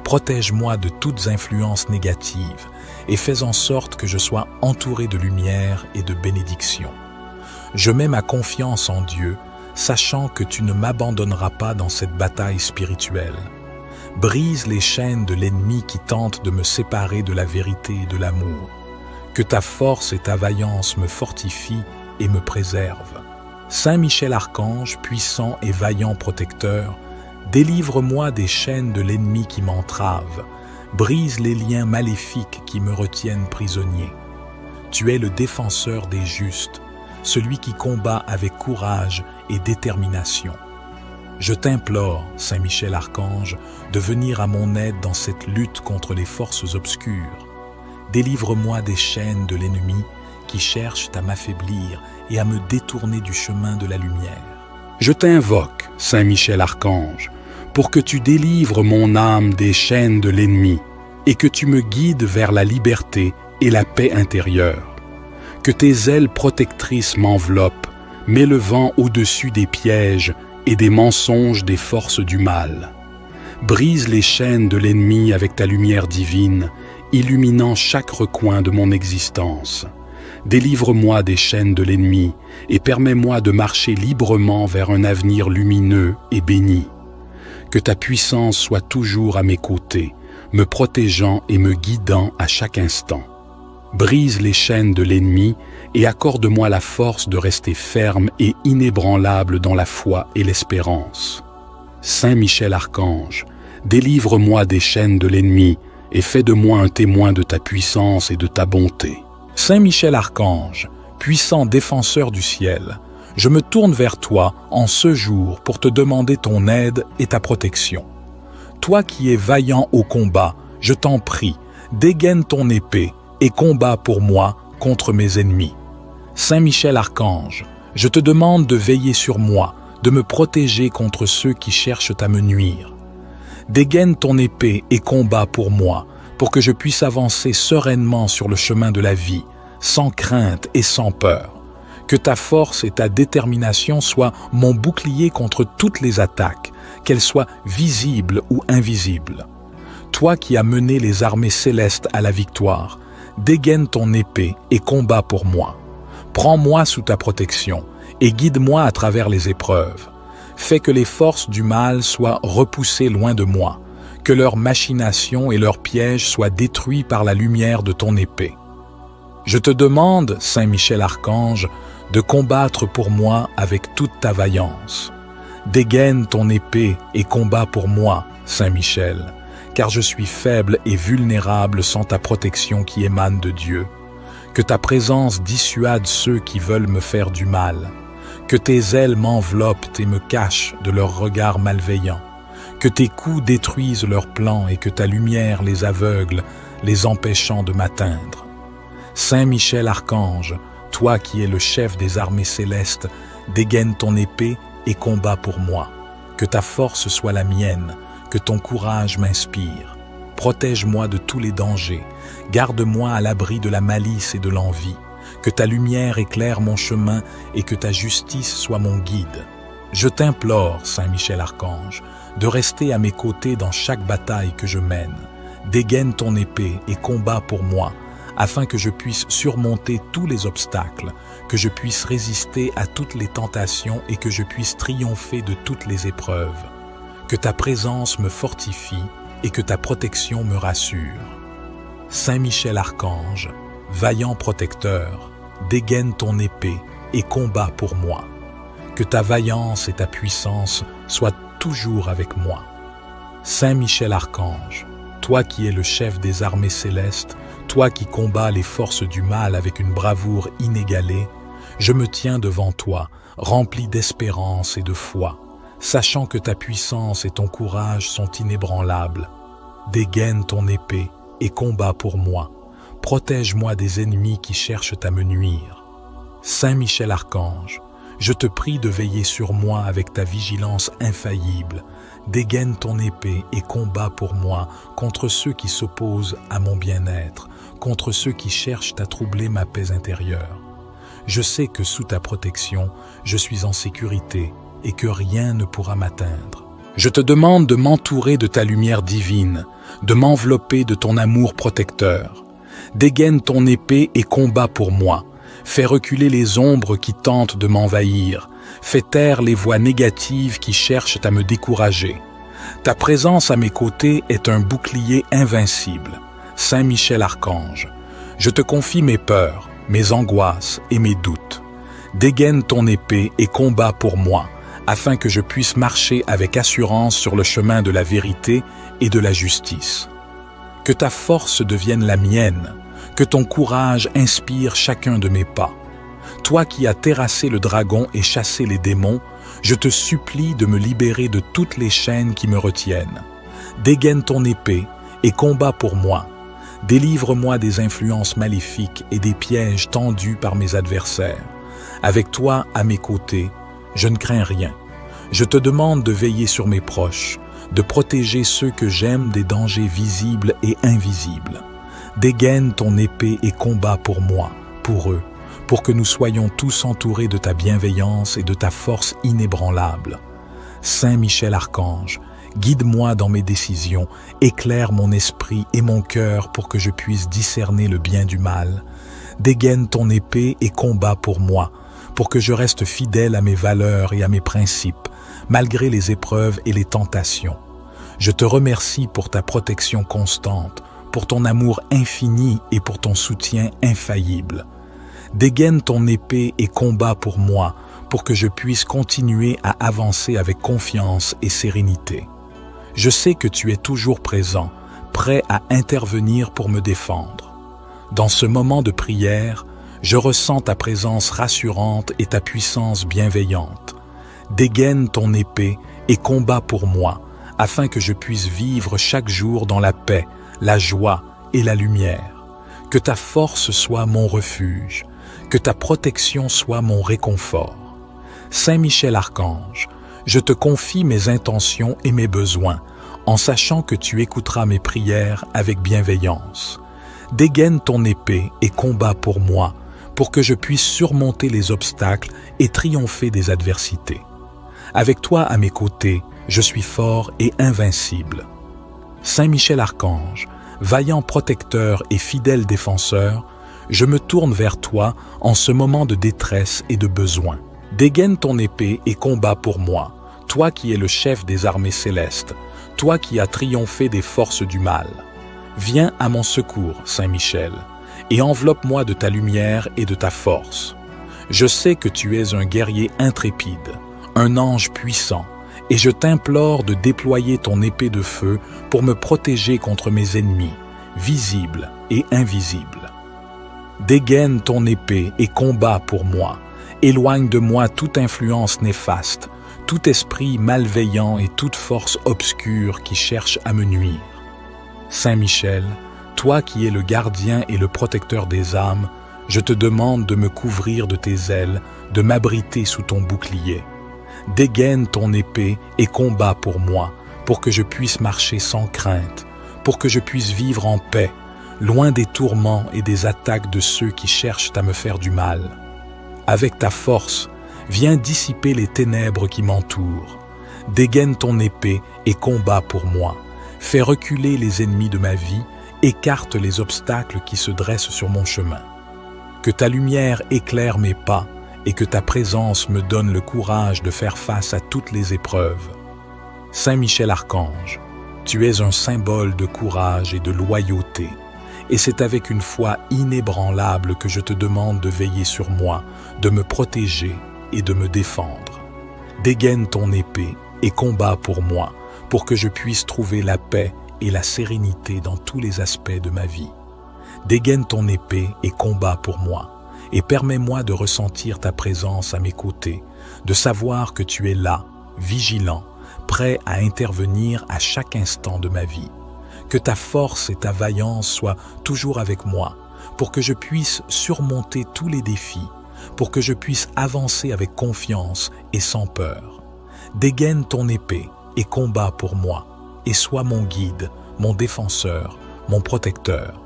Protège-moi de toutes influences négatives et fais en sorte que je sois entouré de lumière et de bénédiction. Je mets ma confiance en Dieu, sachant que tu ne m'abandonneras pas dans cette bataille spirituelle. Brise les chaînes de l'ennemi qui tente de me séparer de la vérité et de l'amour. Que ta force et ta vaillance me fortifient et me préservent. Saint Michel Archange, puissant et vaillant protecteur, délivre-moi des chaînes de l'ennemi qui m'entrave, brise les liens maléfiques qui me retiennent prisonnier. Tu es le défenseur des justes, celui qui combat avec courage et détermination. Je t'implore, Saint Michel Archange, de venir à mon aide dans cette lutte contre les forces obscures. Délivre-moi des chaînes de l'ennemi qui cherchent à m'affaiblir et à me détourner du chemin de la lumière. Je t'invoque, Saint Michel Archange, pour que tu délivres mon âme des chaînes de l'ennemi et que tu me guides vers la liberté et la paix intérieure. Que tes ailes protectrices m'enveloppent, m'élevant au-dessus des pièges et des mensonges des forces du mal. Brise les chaînes de l'ennemi avec ta lumière divine, illuminant chaque recoin de mon existence. Délivre-moi des chaînes de l'ennemi et permets-moi de marcher librement vers un avenir lumineux et béni. Que ta puissance soit toujours à mes côtés, me protégeant et me guidant à chaque instant. Brise les chaînes de l'ennemi et accorde-moi la force de rester ferme et inébranlable dans la foi et l'espérance. Saint Michel Archange, délivre-moi des chaînes de l'ennemi et fais de moi un témoin de ta puissance et de ta bonté. Saint Michel Archange, puissant défenseur du ciel, je me tourne vers toi en ce jour pour te demander ton aide et ta protection. Toi qui es vaillant au combat, je t'en prie, dégaine ton épée et combat pour moi contre mes ennemis. Saint Michel Archange, je te demande de veiller sur moi, de me protéger contre ceux qui cherchent à me nuire. Dégaine ton épée et combat pour moi, pour que je puisse avancer sereinement sur le chemin de la vie, sans crainte et sans peur. Que ta force et ta détermination soient mon bouclier contre toutes les attaques, qu'elles soient visibles ou invisibles. Toi qui as mené les armées célestes à la victoire, dégaine ton épée et combat pour moi. Prends-moi sous ta protection et guide-moi à travers les épreuves. Fais que les forces du mal soient repoussées loin de moi, que leurs machinations et leurs pièges soient détruits par la lumière de ton épée. Je te demande, Saint Michel Archange, de combattre pour moi avec toute ta vaillance. Dégaine ton épée et combat pour moi, Saint Michel, car je suis faible et vulnérable sans ta protection qui émane de Dieu. Que ta présence dissuade ceux qui veulent me faire du mal. Que tes ailes m'enveloppent et me cachent de leurs regards malveillants. Que tes coups détruisent leurs plans et que ta lumière les aveugle, les empêchant de m'atteindre. Saint Michel Archange, toi qui es le chef des armées célestes, dégaine ton épée et combat pour moi. Que ta force soit la mienne, que ton courage m'inspire. Protège-moi de tous les dangers, garde-moi à l'abri de la malice et de l'envie. Que ta lumière éclaire mon chemin et que ta justice soit mon guide. Je t'implore, Saint Michel Archange, de rester à mes côtés dans chaque bataille que je mène. Dégaine ton épée et combat pour moi, afin que je puisse surmonter tous les obstacles, que je puisse résister à toutes les tentations et que je puisse triompher de toutes les épreuves. Que ta présence me fortifie et que ta protection me rassure. Saint Michel Archange, vaillant protecteur, dégaine ton épée et combat pour moi. Que ta vaillance et ta puissance soient toujours avec moi. Saint Michel Archange, toi qui es le chef des armées célestes, toi qui combats les forces du mal avec une bravoure inégalée, je me tiens devant toi, rempli d'espérance et de foi, sachant que ta puissance et ton courage sont inébranlables. Dégaine ton épée et combat pour moi. Protège-moi des ennemis qui cherchent à me nuire. Saint Michel Archange, je te prie de veiller sur moi avec ta vigilance infaillible. Dégaine ton épée et combat pour moi contre ceux qui s'opposent à mon bien-être, contre ceux qui cherchent à troubler ma paix intérieure. Je sais que sous ta protection, je suis en sécurité et que rien ne pourra m'atteindre. Je te demande de m'entourer de ta lumière divine, de m'envelopper de ton amour protecteur. Dégaine ton épée et combat pour moi. Fais reculer les ombres qui tentent de m'envahir. Fais taire les voix négatives qui cherchent à me décourager. Ta présence à mes côtés est un bouclier invincible. Saint Michel Archange, je te confie mes peurs, mes angoisses et mes doutes. Dégaine ton épée et combat pour moi, afin que je puisse marcher avec assurance sur le chemin de la vérité et de la justice. Que ta force devienne la mienne, que ton courage inspire chacun de mes pas. Toi qui as terrassé le dragon et chassé les démons, je te supplie de me libérer de toutes les chaînes qui me retiennent. Dégaine ton épée et combat pour moi. Délivre-moi des influences maléfiques et des pièges tendus par mes adversaires. Avec toi à mes côtés, je ne crains rien. Je te demande de veiller sur mes proches, de protéger ceux que j'aime des dangers visibles et invisibles. Dégaine ton épée et combat pour moi, pour eux, pour que nous soyons tous entourés de ta bienveillance et de ta force inébranlable. Saint Michel Archange, guide-moi dans mes décisions, éclaire mon esprit et mon cœur pour que je puisse discerner le bien du mal. Dégaine ton épée et combat pour moi, pour que je reste fidèle à mes valeurs et à mes principes, malgré les épreuves et les tentations. Je te remercie pour ta protection constante, pour ton amour infini et pour ton soutien infaillible. Dégaine ton épée et combat pour moi, pour que je puisse continuer à avancer avec confiance et sérénité. Je sais que tu es toujours présent, prêt à intervenir pour me défendre. Dans ce moment de prière, je ressens ta présence rassurante et ta puissance bienveillante. Dégaine ton épée et combat pour moi, afin que je puisse vivre chaque jour dans la paix, la joie et la lumière. Que ta force soit mon refuge, que ta protection soit mon réconfort. Saint Michel Archange, je te confie mes intentions et mes besoins, en sachant que tu écouteras mes prières avec bienveillance. Dégaine ton épée et combat pour moi, pour que je puisse surmonter les obstacles et triompher des adversités. Avec toi à mes côtés, je suis fort et invincible. Saint Michel Archange, vaillant protecteur et fidèle défenseur, je me tourne vers toi en ce moment de détresse et de besoin. Dégaine ton épée et combat pour moi, toi qui es le chef des armées célestes, toi qui as triomphé des forces du mal. Viens à mon secours, Saint Michel, et enveloppe-moi de ta lumière et de ta force. Je sais que tu es un guerrier intrépide, un ange puissant, et je t'implore de déployer ton épée de feu pour me protéger contre mes ennemis, visibles et invisibles. Dégaine ton épée et combat pour moi. Éloigne de moi toute influence néfaste, tout esprit malveillant et toute force obscure qui cherche à me nuire. Saint Michel, toi qui es le gardien et le protecteur des âmes, je te demande de me couvrir de tes ailes, de m'abriter sous ton bouclier. Dégaine ton épée et combat pour moi, pour que je puisse marcher sans crainte, pour que je puisse vivre en paix, loin des tourments et des attaques de ceux qui cherchent à me faire du mal. Avec ta force, viens dissiper les ténèbres qui m'entourent. Dégaine ton épée et combat pour moi. Fais reculer les ennemis de ma vie, écarte les obstacles qui se dressent sur mon chemin. Que ta lumière éclaire mes pas et que ta présence me donne le courage de faire face à toutes les épreuves. Saint Michel Archange, tu es un symbole de courage et de loyauté, et c'est avec une foi inébranlable que je te demande de veiller sur moi, de me protéger et de me défendre. Dégaine ton épée et combats pour moi, pour que je puisse trouver la paix et la sérénité dans tous les aspects de ma vie. Dégaine ton épée et combats pour moi, et permets-moi de ressentir ta présence à mes côtés, de savoir que tu es là, vigilant, prêt à intervenir à chaque instant de ma vie. Que ta force et ta vaillance soient toujours avec moi, pour que je puisse surmonter tous les défis, pour que je puisse avancer avec confiance et sans peur. Dégaine ton épée et combats pour moi, et sois mon guide, mon défenseur, mon protecteur.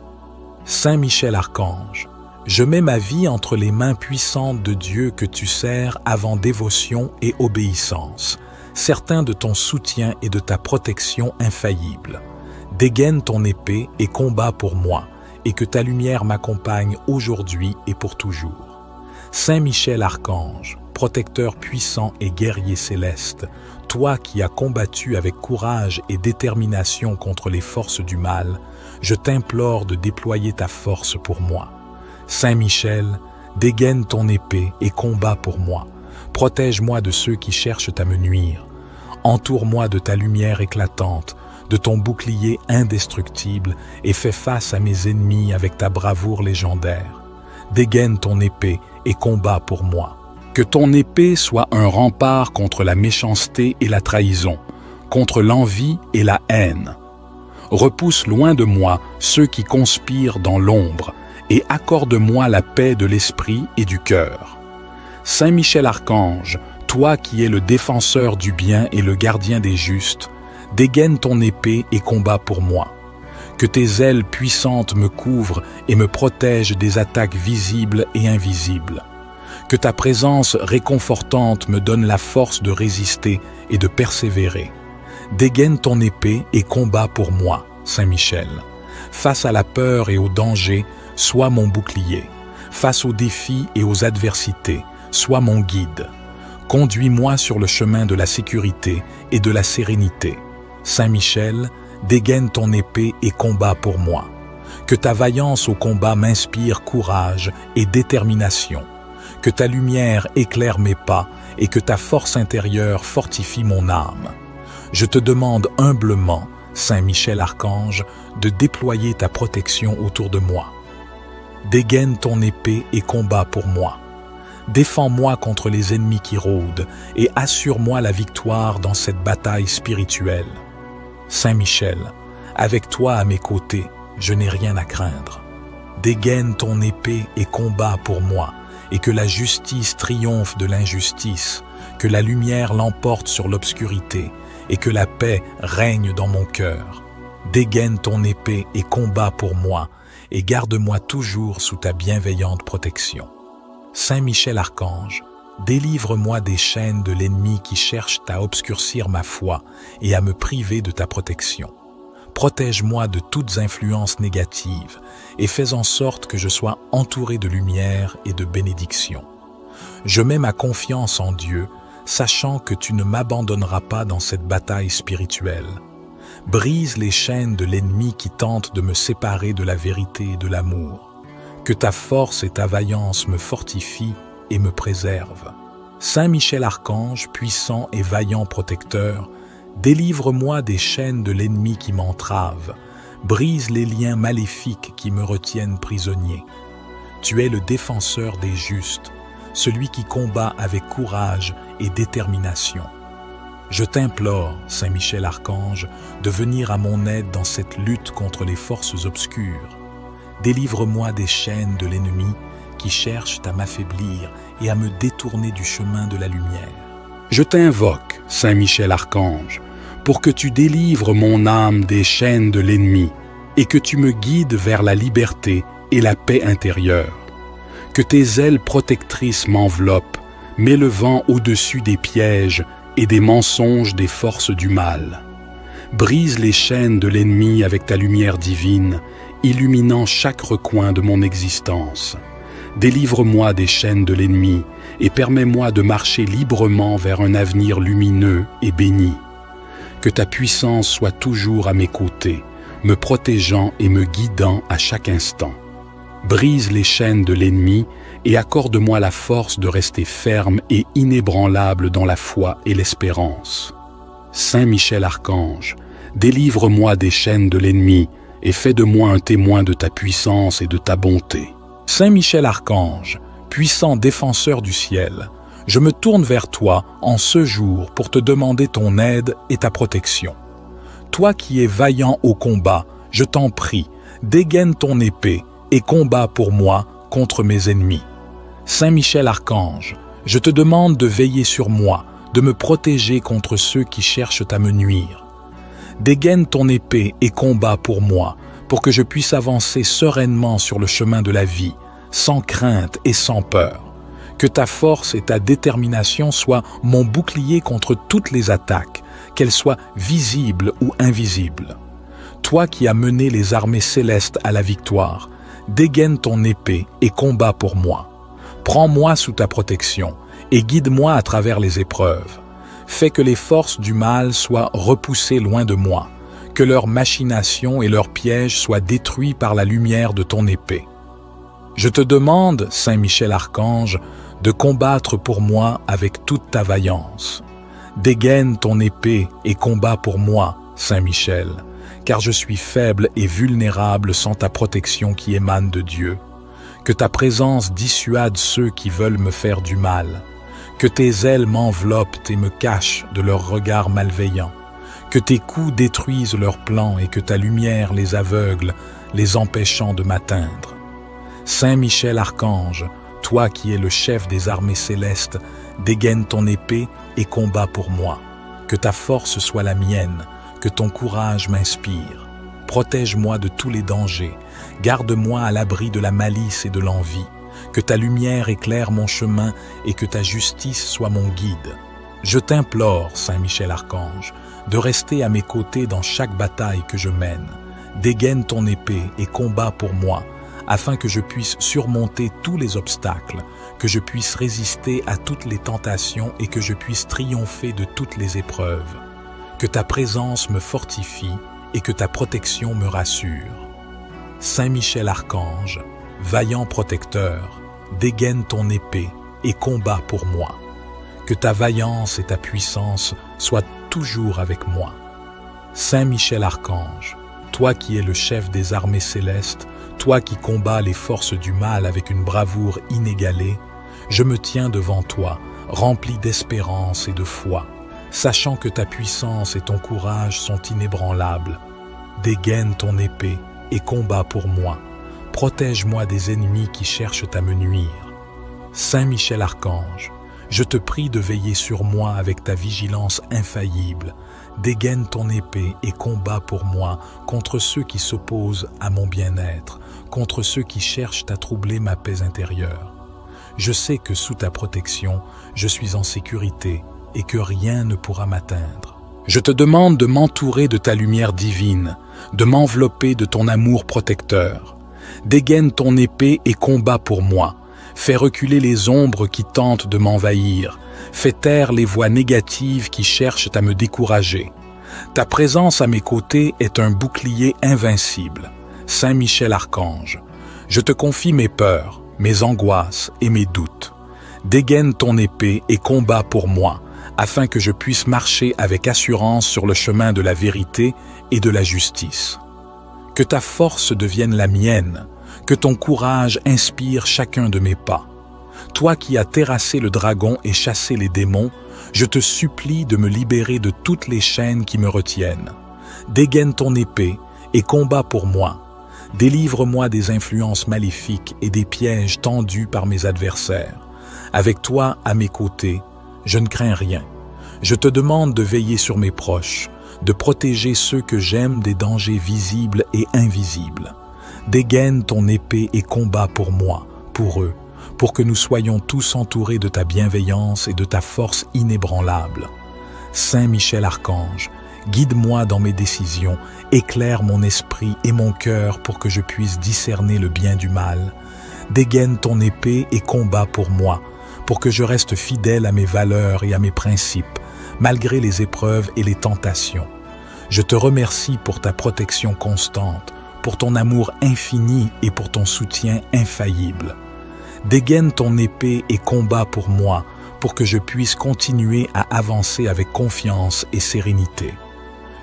Saint Michel Archange, je mets ma vie entre les mains puissantes de Dieu que tu sers avant dévotion et obéissance, certain de ton soutien et de ta protection infaillible. Dégaine ton épée et combats pour moi, et que ta lumière m'accompagne aujourd'hui et pour toujours. Saint Michel Archange, protecteur puissant et guerrier céleste, toi qui as combattu avec courage et détermination contre les forces du mal, je t'implore de déployer ta force pour moi. Saint Michel, dégaine ton épée et combats pour moi. Protège-moi de ceux qui cherchent à me nuire. Entoure-moi de ta lumière éclatante, de ton bouclier indestructible et fais face à mes ennemis avec ta bravoure légendaire. Dégaine ton épée et combats pour moi. Que ton épée soit un rempart contre la méchanceté et la trahison, contre l'envie et la haine. Repousse loin de moi ceux qui conspirent dans l'ombre et accorde-moi la paix de l'esprit et du cœur. Saint Michel Archange, toi qui es le défenseur du bien et le gardien des justes, dégaine ton épée et combats pour moi. Que tes ailes puissantes me couvrent et me protègent des attaques visibles et invisibles. Que ta présence réconfortante me donne la force de résister et de persévérer. Dégaine ton épée et combats pour moi, Saint Michel. Face à la peur et au danger, sois mon bouclier. Face aux défis et aux adversités, sois mon guide. Conduis-moi sur le chemin de la sécurité et de la sérénité. Saint Michel, dégaine ton épée et combats pour moi. Que ta vaillance au combat m'inspire courage et détermination. Que ta lumière éclaire mes pas et que ta force intérieure fortifie mon âme. Je te demande humblement, Saint Michel Archange, de déployer ta protection autour de moi. Dégaine ton épée et combats pour moi. Défends-moi contre les ennemis qui rôdent et assure-moi la victoire dans cette bataille spirituelle. Saint Michel, avec toi à mes côtés, je n'ai rien à craindre. Dégaine ton épée et combats pour moi, et que la justice triomphe de l'injustice, que la lumière l'emporte sur l'obscurité, et que la paix règne dans mon cœur. Dégaine ton épée et combats pour moi, et garde-moi toujours sous ta bienveillante protection. Saint Michel Archange, délivre-moi des chaînes de l'ennemi qui cherchent à obscurcir ma foi et à me priver de ta protection. Protège-moi de toutes influences négatives et fais en sorte que je sois entouré de lumière et de bénédiction. Je mets ma confiance en Dieu, sachant que tu ne m'abandonneras pas dans cette bataille spirituelle. Brise les chaînes de l'ennemi qui tente de me séparer de la vérité et de l'amour. Que ta force et ta vaillance me fortifient et me préservent. Saint Michel Archange, puissant et vaillant protecteur, délivre-moi des chaînes de l'ennemi qui m'entrave, brise les liens maléfiques qui me retiennent prisonnier. Tu es le défenseur des justes, celui qui combat avec courage et détermination. Je t'implore, Saint Michel Archange, de venir à mon aide dans cette lutte contre les forces obscures. Délivre-moi des chaînes de l'ennemi qui cherchent à m'affaiblir et à me détourner du chemin de la lumière. Je t'invoque, Saint Michel Archange, pour que tu délivres mon âme des chaînes de l'ennemi et que tu me guides vers la liberté et la paix intérieure. Que tes ailes protectrices m'enveloppent, m'élevant au-dessus des pièges et des mensonges des forces du mal. Brise les chaînes de l'ennemi avec ta lumière divine, illuminant chaque recoin de mon existence. Délivre-moi des chaînes de l'ennemi et permets-moi de marcher librement vers un avenir lumineux et béni. Que ta puissance soit toujours à mes côtés, me protégeant et me guidant à chaque instant. Brise les chaînes de l'ennemi et accorde-moi la force de rester ferme et inébranlable dans la foi et l'espérance. Saint Michel Archange, délivre-moi des chaînes de l'ennemi et fais de moi un témoin de ta puissance et de ta bonté. Saint Michel Archange, puissant défenseur du ciel, je me tourne vers toi en ce jour pour te demander ton aide et ta protection. Toi qui es vaillant au combat, je t'en prie, dégaine ton épée et combat pour moi contre mes ennemis. Saint Michel Archange, je te demande de veiller sur moi, de me protéger contre ceux qui cherchent à me nuire. Dégaine ton épée et combat pour moi, pour que je puisse avancer sereinement sur le chemin de la vie, sans crainte et sans peur. Que ta force et ta détermination soient mon bouclier contre toutes les attaques, qu'elles soient visibles ou invisibles. Toi qui as mené les armées célestes à la victoire, dégaine ton épée et combat pour moi. Prends-moi sous ta protection et guide-moi à travers les épreuves. Fais que les forces du mal soient repoussées loin de moi, que leurs machinations et leurs pièges soient détruits par la lumière de ton épée. Je te demande, Saint Michel Archange, de combattre pour moi avec toute ta vaillance. Dégaine ton épée et combat pour moi, Saint Michel, car je suis faible et vulnérable sans ta protection qui émane de Dieu. Que ta présence dissuade ceux qui veulent me faire du mal. Que tes ailes m'enveloppent et me cachent de leurs regards malveillants. Que tes coups détruisent leurs plans et que ta lumière les aveugle, les empêchant de m'atteindre. Saint Michel Archange, toi qui es le chef des armées célestes, dégaine ton épée et combat pour moi. Que ta force soit la mienne, que ton courage m'inspire. Protège-moi de tous les dangers, garde-moi à l'abri de la malice et de l'envie. Que ta lumière éclaire mon chemin et que ta justice soit mon guide. Je t'implore, Saint Michel Archange, de rester à mes côtés dans chaque bataille que je mène. Dégaine ton épée et combat pour moi, afin que je puisse surmonter tous les obstacles, que je puisse résister à toutes les tentations et que je puisse triompher de toutes les épreuves. Que ta présence me fortifie et que ta protection me rassure. Saint Michel Archange, vaillant protecteur, dégaine ton épée et combat pour moi. Que ta vaillance et ta puissance soient toujours avec moi. Saint Michel Archange, toi qui es le chef des armées célestes, toi qui combats les forces du mal avec une bravoure inégalée, je me tiens devant toi, rempli d'espérance et de foi, sachant que ta puissance et ton courage sont inébranlables. Dégaine ton épée et combat pour moi. Protège-moi des ennemis qui cherchent à me nuire. Saint Michel Archange, je te prie de veiller sur moi avec ta vigilance infaillible. Dégaine ton épée et combat pour moi contre ceux qui s'opposent à mon bien-être, contre ceux qui cherchent à troubler ma paix intérieure. Je sais que sous ta protection, je suis en sécurité et que rien ne pourra m'atteindre. Je te demande de m'entourer de ta lumière divine, de m'envelopper de ton amour protecteur. Dégaine ton épée et combat pour moi. Fais reculer les ombres qui tentent de m'envahir. Fais taire les voix négatives qui cherchent à me décourager. Ta présence à mes côtés est un bouclier invincible. Saint Michel Archange, je te confie mes peurs, mes angoisses et mes doutes. Dégaine ton épée et combat pour moi, afin que je puisse marcher avec assurance sur le chemin de la vérité et de la justice. Que ta force devienne la mienne, que ton courage inspire chacun de mes pas. Toi qui as terrassé le dragon et chassé les démons, je te supplie de me libérer de toutes les chaînes qui me retiennent. Dégaine ton épée et combat pour moi. Délivre-moi des influences maléfiques et des pièges tendus par mes adversaires. Avec toi à mes côtés, je ne crains rien. Je te demande de veiller sur mes proches, de protéger ceux que j'aime des dangers visibles et invisibles. Dégaine ton épée et combat pour moi, pour eux, pour que nous soyons tous entourés de ta bienveillance et de ta force inébranlable. Saint Michel Archange, guide-moi dans mes décisions, éclaire mon esprit et mon cœur pour que je puisse discerner le bien du mal. Dégaine ton épée et combat pour moi, pour que je reste fidèle à mes valeurs et à mes principes, malgré les épreuves et les tentations. Je te remercie pour ta protection constante, pour ton amour infini et pour ton soutien infaillible. Dégaine ton épée et combat pour moi, pour que je puisse continuer à avancer avec confiance et sérénité.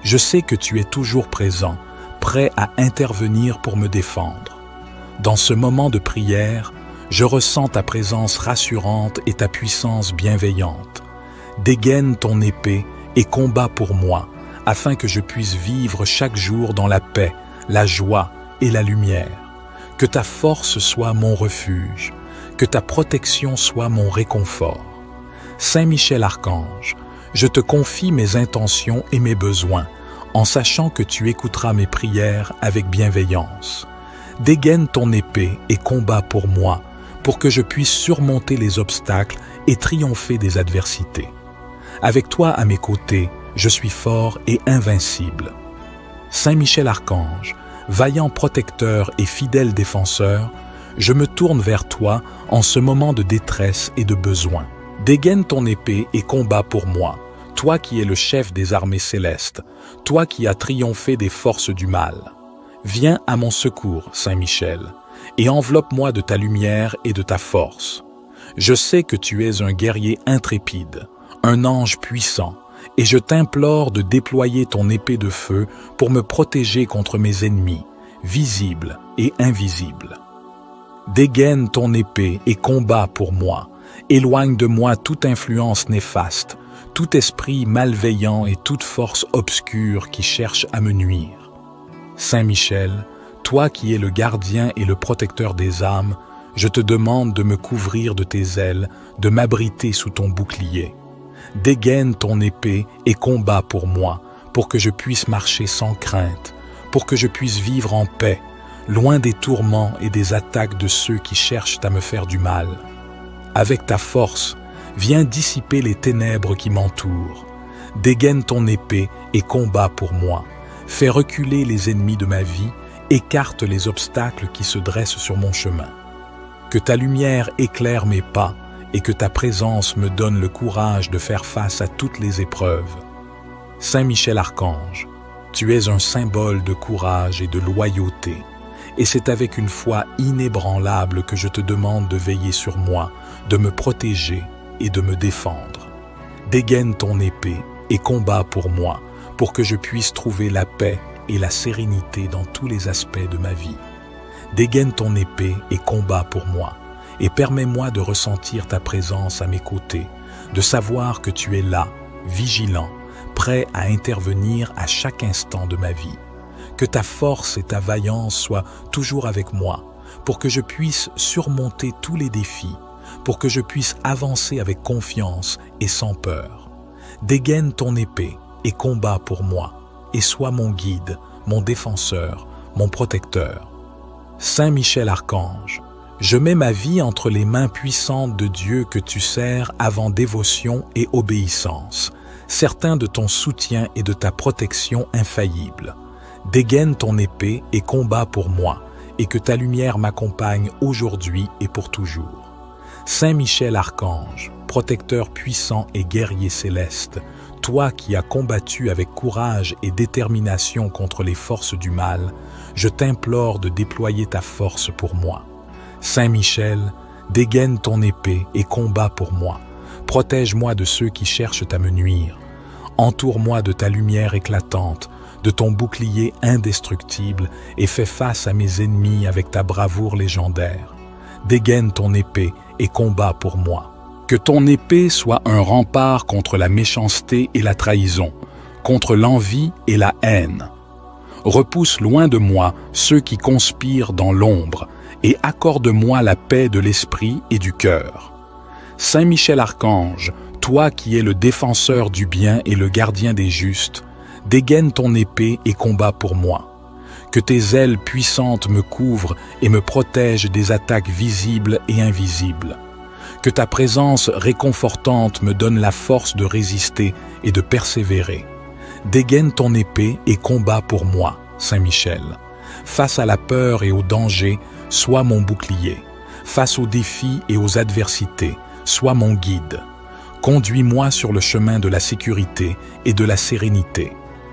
Je sais que tu es toujours présent, prêt à intervenir pour me défendre. Dans ce moment de prière, je ressens ta présence rassurante et ta puissance bienveillante. Dégaine ton épée et combat pour moi, afin que je puisse vivre chaque jour dans la paix, la joie et la lumière. Que ta force soit mon refuge, que ta protection soit mon réconfort. Saint Michel Archange, je te confie mes intentions et mes besoins, en sachant que tu écouteras mes prières avec bienveillance. Dégaine ton épée et combat pour moi, pour que je puisse surmonter les obstacles et triompher des adversités. Avec toi à mes côtés, je suis fort et invincible. Saint Michel Archange, vaillant protecteur et fidèle défenseur, je me tourne vers toi en ce moment de détresse et de besoin. Dégaine ton épée et combat pour moi, toi qui es le chef des armées célestes, toi qui as triomphé des forces du mal. Viens à mon secours, Saint Michel, et enveloppe-moi de ta lumière et de ta force. Je sais que tu es un guerrier intrépide, un ange puissant, et je t'implore de déployer ton épée de feu pour me protéger contre mes ennemis, visibles et invisibles. Dégaine ton épée et combat pour moi. Éloigne de moi toute influence néfaste, tout esprit malveillant et toute force obscure qui cherche à me nuire. Saint Michel, toi qui es le gardien et le protecteur des âmes, je te demande de me couvrir de tes ailes, de m'abriter sous ton bouclier. Dégaine ton épée et combat pour moi, pour que je puisse marcher sans crainte, pour que je puisse vivre en paix, loin des tourments et des attaques de ceux qui cherchent à me faire du mal. Avec ta force, viens dissiper les ténèbres qui m'entourent. Dégaine ton épée et combat pour moi. Fais reculer les ennemis de ma vie, écarte les obstacles qui se dressent sur mon chemin. Que ta lumière éclaire mes pas et que ta présence me donne le courage de faire face à toutes les épreuves. Saint Michel Archange, tu es un symbole de courage et de loyauté, et c'est avec une foi inébranlable que je te demande de veiller sur moi, de me protéger et de me défendre. Dégaine ton épée et combat pour moi, pour que je puisse trouver la paix et la sérénité dans tous les aspects de ma vie. Dégaine ton épée et combat pour moi, et permets-moi de ressentir ta présence à mes côtés, de savoir que tu es là, vigilant, prêt à intervenir à chaque instant de ma vie. Que ta force et ta vaillance soient toujours avec moi, pour que je puisse surmonter tous les défis, pour que je puisse avancer avec confiance et sans peur. Dégaine ton épée et combat pour moi, et sois mon guide, mon défenseur, mon protecteur. Saint Michel Archange, je mets ma vie entre les mains puissantes de Dieu que tu sers avant dévotion et obéissance, certain de ton soutien et de ta protection infaillible. Dégaine ton épée et combat pour moi, et que ta lumière m'accompagne aujourd'hui et pour toujours. Saint Michel Archange, protecteur puissant et guerrier céleste, toi qui as combattu avec courage et détermination contre les forces du mal, je t'implore de déployer ta force pour moi. Saint Michel, dégaine ton épée et combat pour moi. Protège-moi de ceux qui cherchent à me nuire. Entoure-moi de ta lumière éclatante, de ton bouclier indestructible et fais face à mes ennemis avec ta bravoure légendaire. Dégaine ton épée et combat pour moi. Que ton épée soit un rempart contre la méchanceté et la trahison, contre l'envie et la haine. Repousse loin de moi ceux qui conspirent dans l'ombre et accorde-moi la paix de l'esprit et du cœur. Saint Michel Archange, toi qui es le défenseur du bien et le gardien des justes, dégaine ton épée et combat pour moi. Que tes ailes puissantes me couvrent et me protègent des attaques visibles et invisibles. Que ta présence réconfortante me donne la force de résister et de persévérer. Dégaine ton épée et combat pour moi, Saint Michel. Face à la peur et au danger, sois mon bouclier. Face aux défis et aux adversités, sois mon guide. Conduis-moi sur le chemin de la sécurité et de la sérénité.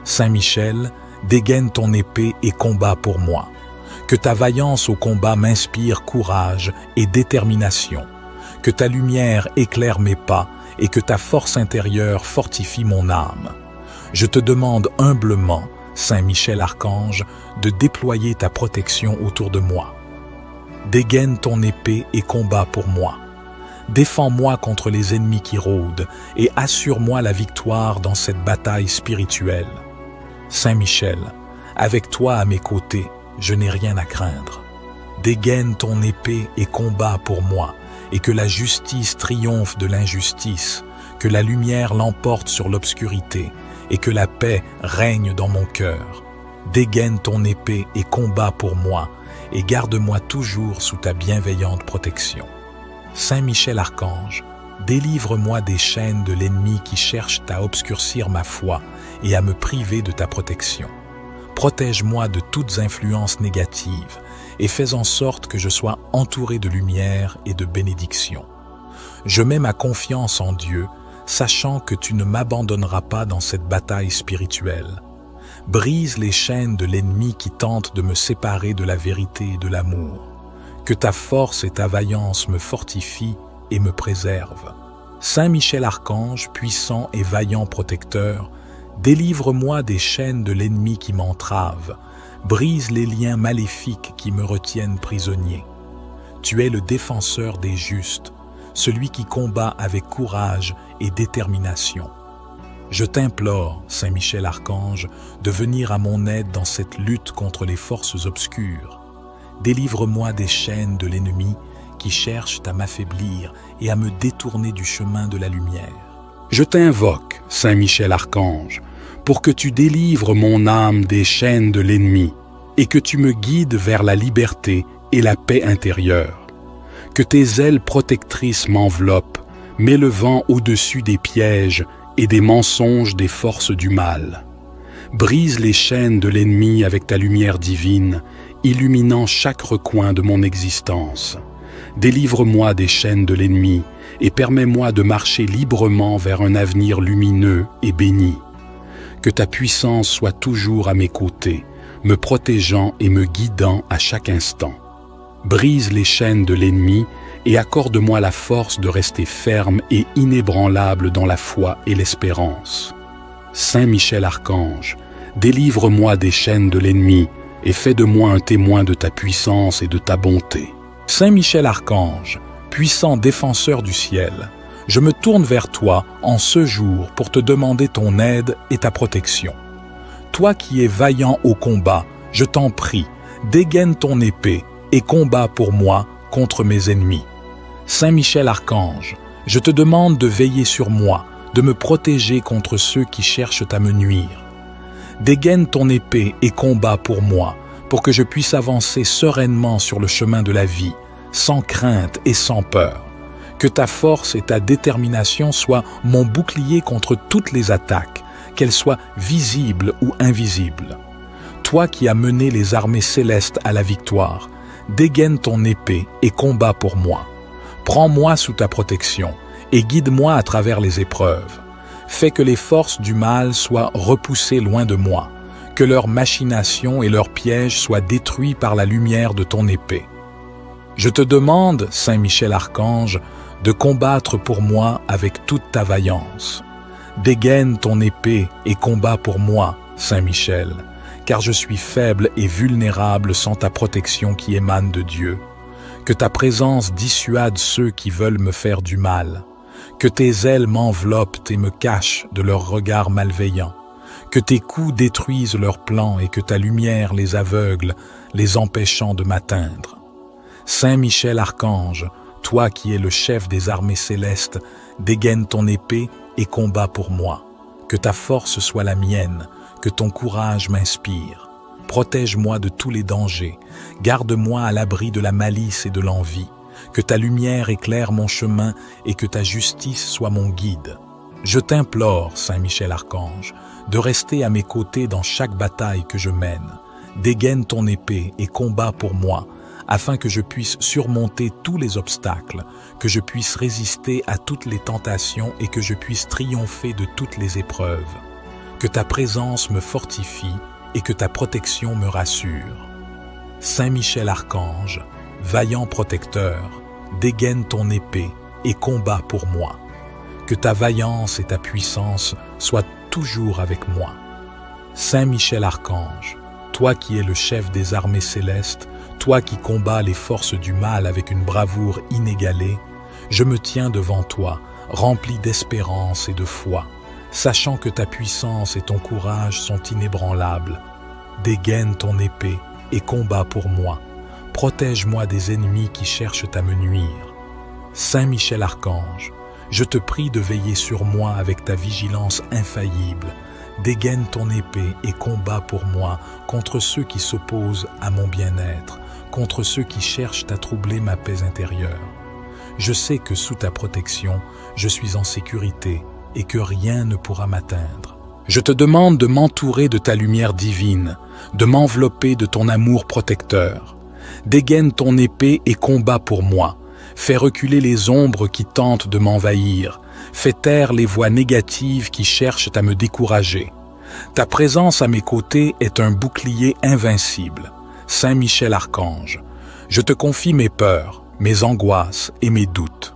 Saint Michel, dégaine ton épée et combat pour moi. Que ta vaillance au combat m'inspire courage et détermination. Que ta lumière éclaire mes pas et que ta force intérieure fortifie mon âme. Je te demande humblement, Saint Michel Archange, de déployer ta protection autour de moi. Dégaine ton épée et combat pour moi. Défends-moi contre les ennemis qui rôdent et assure-moi la victoire dans cette bataille spirituelle. Saint Michel, avec toi à mes côtés, je n'ai rien à craindre. Dégaine ton épée et combat pour moi, et que la justice triomphe de l'injustice, que la lumière l'emporte sur l'obscurité, et que la paix règne dans mon cœur. Dégaine ton épée et combat pour moi, et garde-moi toujours sous ta bienveillante protection. Saint Michel Archange, délivre-moi des chaînes de l'ennemi qui cherchent à obscurcir ma foi et à me priver de ta protection. Protège-moi de toutes influences négatives et fais en sorte que je sois entouré de lumière et de bénédiction. Je mets ma confiance en Dieu, sachant que tu ne m'abandonneras pas dans cette bataille spirituelle. Brise les chaînes de l'ennemi qui tente de me séparer de la vérité et de l'amour. Que ta force et ta vaillance me fortifient et me préservent. Saint Michel Archange, puissant et vaillant protecteur, délivre-moi des chaînes de l'ennemi qui m'entravent, brise les liens maléfiques qui me retiennent prisonnier. Tu es le défenseur des justes, celui qui combat avec courage et détermination. Je t'implore, Saint Michel Archange, de venir à mon aide dans cette lutte contre les forces obscures. Délivre-moi des chaînes de l'ennemi qui cherchent à m'affaiblir et à me détourner du chemin de la lumière. Je t'invoque, Saint Michel Archange, pour que tu délivres mon âme des chaînes de l'ennemi et que tu me guides vers la liberté et la paix intérieure. Que tes ailes protectrices m'enveloppent, m'élevant au-dessus des pièges et des mensonges des forces du mal. Brise les chaînes de l'ennemi avec ta lumière divine, illuminant chaque recoin de mon existence. Délivre-moi des chaînes de l'ennemi et permets-moi de marcher librement vers un avenir lumineux et béni. Que ta puissance soit toujours à mes côtés, me protégeant et me guidant à chaque instant. Brise les chaînes de l'ennemi et accorde-moi la force de rester ferme et inébranlable dans la foi et l'espérance. Saint Michel Archange, délivre-moi des chaînes de l'ennemi et fais de moi un témoin de ta puissance et de ta bonté. Saint Michel Archange, puissant défenseur du ciel, je me tourne vers toi en ce jour pour te demander ton aide et ta protection. Toi qui es vaillant au combat, je t'en prie, dégaine ton épée et combat pour moi contre mes ennemis. Saint Michel Archange, je te demande de veiller sur moi, de me protéger contre ceux qui cherchent à me nuire. Dégaine ton épée et combat pour moi, pour que je puisse avancer sereinement sur le chemin de la vie, sans crainte et sans peur. Que ta force et ta détermination soient mon bouclier contre toutes les attaques, qu'elles soient visibles ou invisibles. Toi qui as mené les armées célestes à la victoire, dégaine ton épée et combat pour moi. Prends-moi sous ta protection et guide-moi à travers les épreuves. Fais que les forces du mal soient repoussées loin de moi, que leurs machinations et leurs pièges soient détruits par la lumière de ton épée. Je te demande, Saint Michel Archange, de combattre pour moi avec toute ta vaillance. Dégaine ton épée et combat pour moi, Saint Michel, car je suis faible et vulnérable sans ta protection qui émane de Dieu. Que ta présence dissuade ceux qui veulent me faire du mal. Que tes ailes m'enveloppent et me cachent de leurs regards malveillants. Que tes coups détruisent leurs plans et que ta lumière les aveugle, les empêchant de m'atteindre. Saint Michel Archange, toi qui es le chef des armées célestes, dégaine ton épée et combat pour moi. Que ta force soit la mienne, que ton courage m'inspire. Protège-moi de tous les dangers, garde-moi à l'abri de la malice et de l'envie. Que ta lumière éclaire mon chemin et que ta justice soit mon guide. Je t'implore, Saint Michel Archange, de rester à mes côtés dans chaque bataille que je mène. Dégaine ton épée et combat pour moi, afin que je puisse surmonter tous les obstacles, que je puisse résister à toutes les tentations et que je puisse triompher de toutes les épreuves. que ta présence me fortifie et que ta protection me rassure. Saint Michel Archange, vaillant protecteur, dégaine ton épée et combat pour moi. Que ta vaillance et ta puissance soient toujours avec moi. Saint Michel Archange, toi qui es le chef des armées célestes, toi qui combats les forces du mal avec une bravoure inégalée, je me tiens devant toi, rempli d'espérance et de foi, sachant que ta puissance et ton courage sont inébranlables. Dégaine ton épée et combat pour moi. Protège-moi des ennemis qui cherchent à me nuire. Saint Michel Archange, je te prie de veiller sur moi avec ta vigilance infaillible. Dégaine ton épée et combat pour moi contre ceux qui s'opposent à mon bien-être, contre ceux qui cherchent à troubler ma paix intérieure. Je sais que sous ta protection, je suis en sécurité et que rien ne pourra m'atteindre. Je te demande de m'entourer de ta lumière divine, de m'envelopper de ton amour protecteur. Dégaine ton épée et combat pour moi. Fais reculer les ombres qui tentent de m'envahir. Fais taire les voix négatives qui cherchent à me décourager. Ta présence à mes côtés est un bouclier invincible. Saint Michel Archange, je te confie mes peurs, mes angoisses et mes doutes.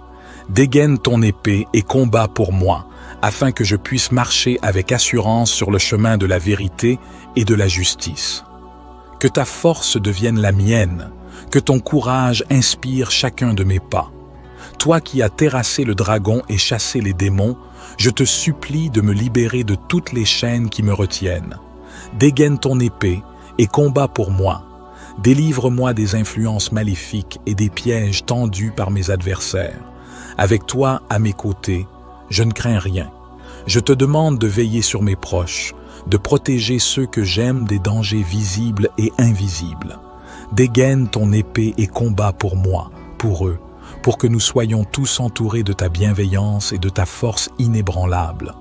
Dégaine ton épée et combat pour moi, afin que je puisse marcher avec assurance sur le chemin de la vérité et de la justice. Que ta force devienne la mienne, que ton courage inspire chacun de mes pas. Toi qui as terrassé le dragon et chassé les démons, je te supplie de me libérer de toutes les chaînes qui me retiennent. Dégaine ton épée et combat pour moi. Délivre-moi des influences maléfiques et des pièges tendus par mes adversaires. Avec toi à mes côtés, je ne crains rien. Je te demande de veiller sur mes proches, de protéger ceux que j'aime des dangers visibles et invisibles. Dégaine ton épée et combat pour moi, pour eux, pour que nous soyons tous entourés de ta bienveillance et de ta force inébranlable.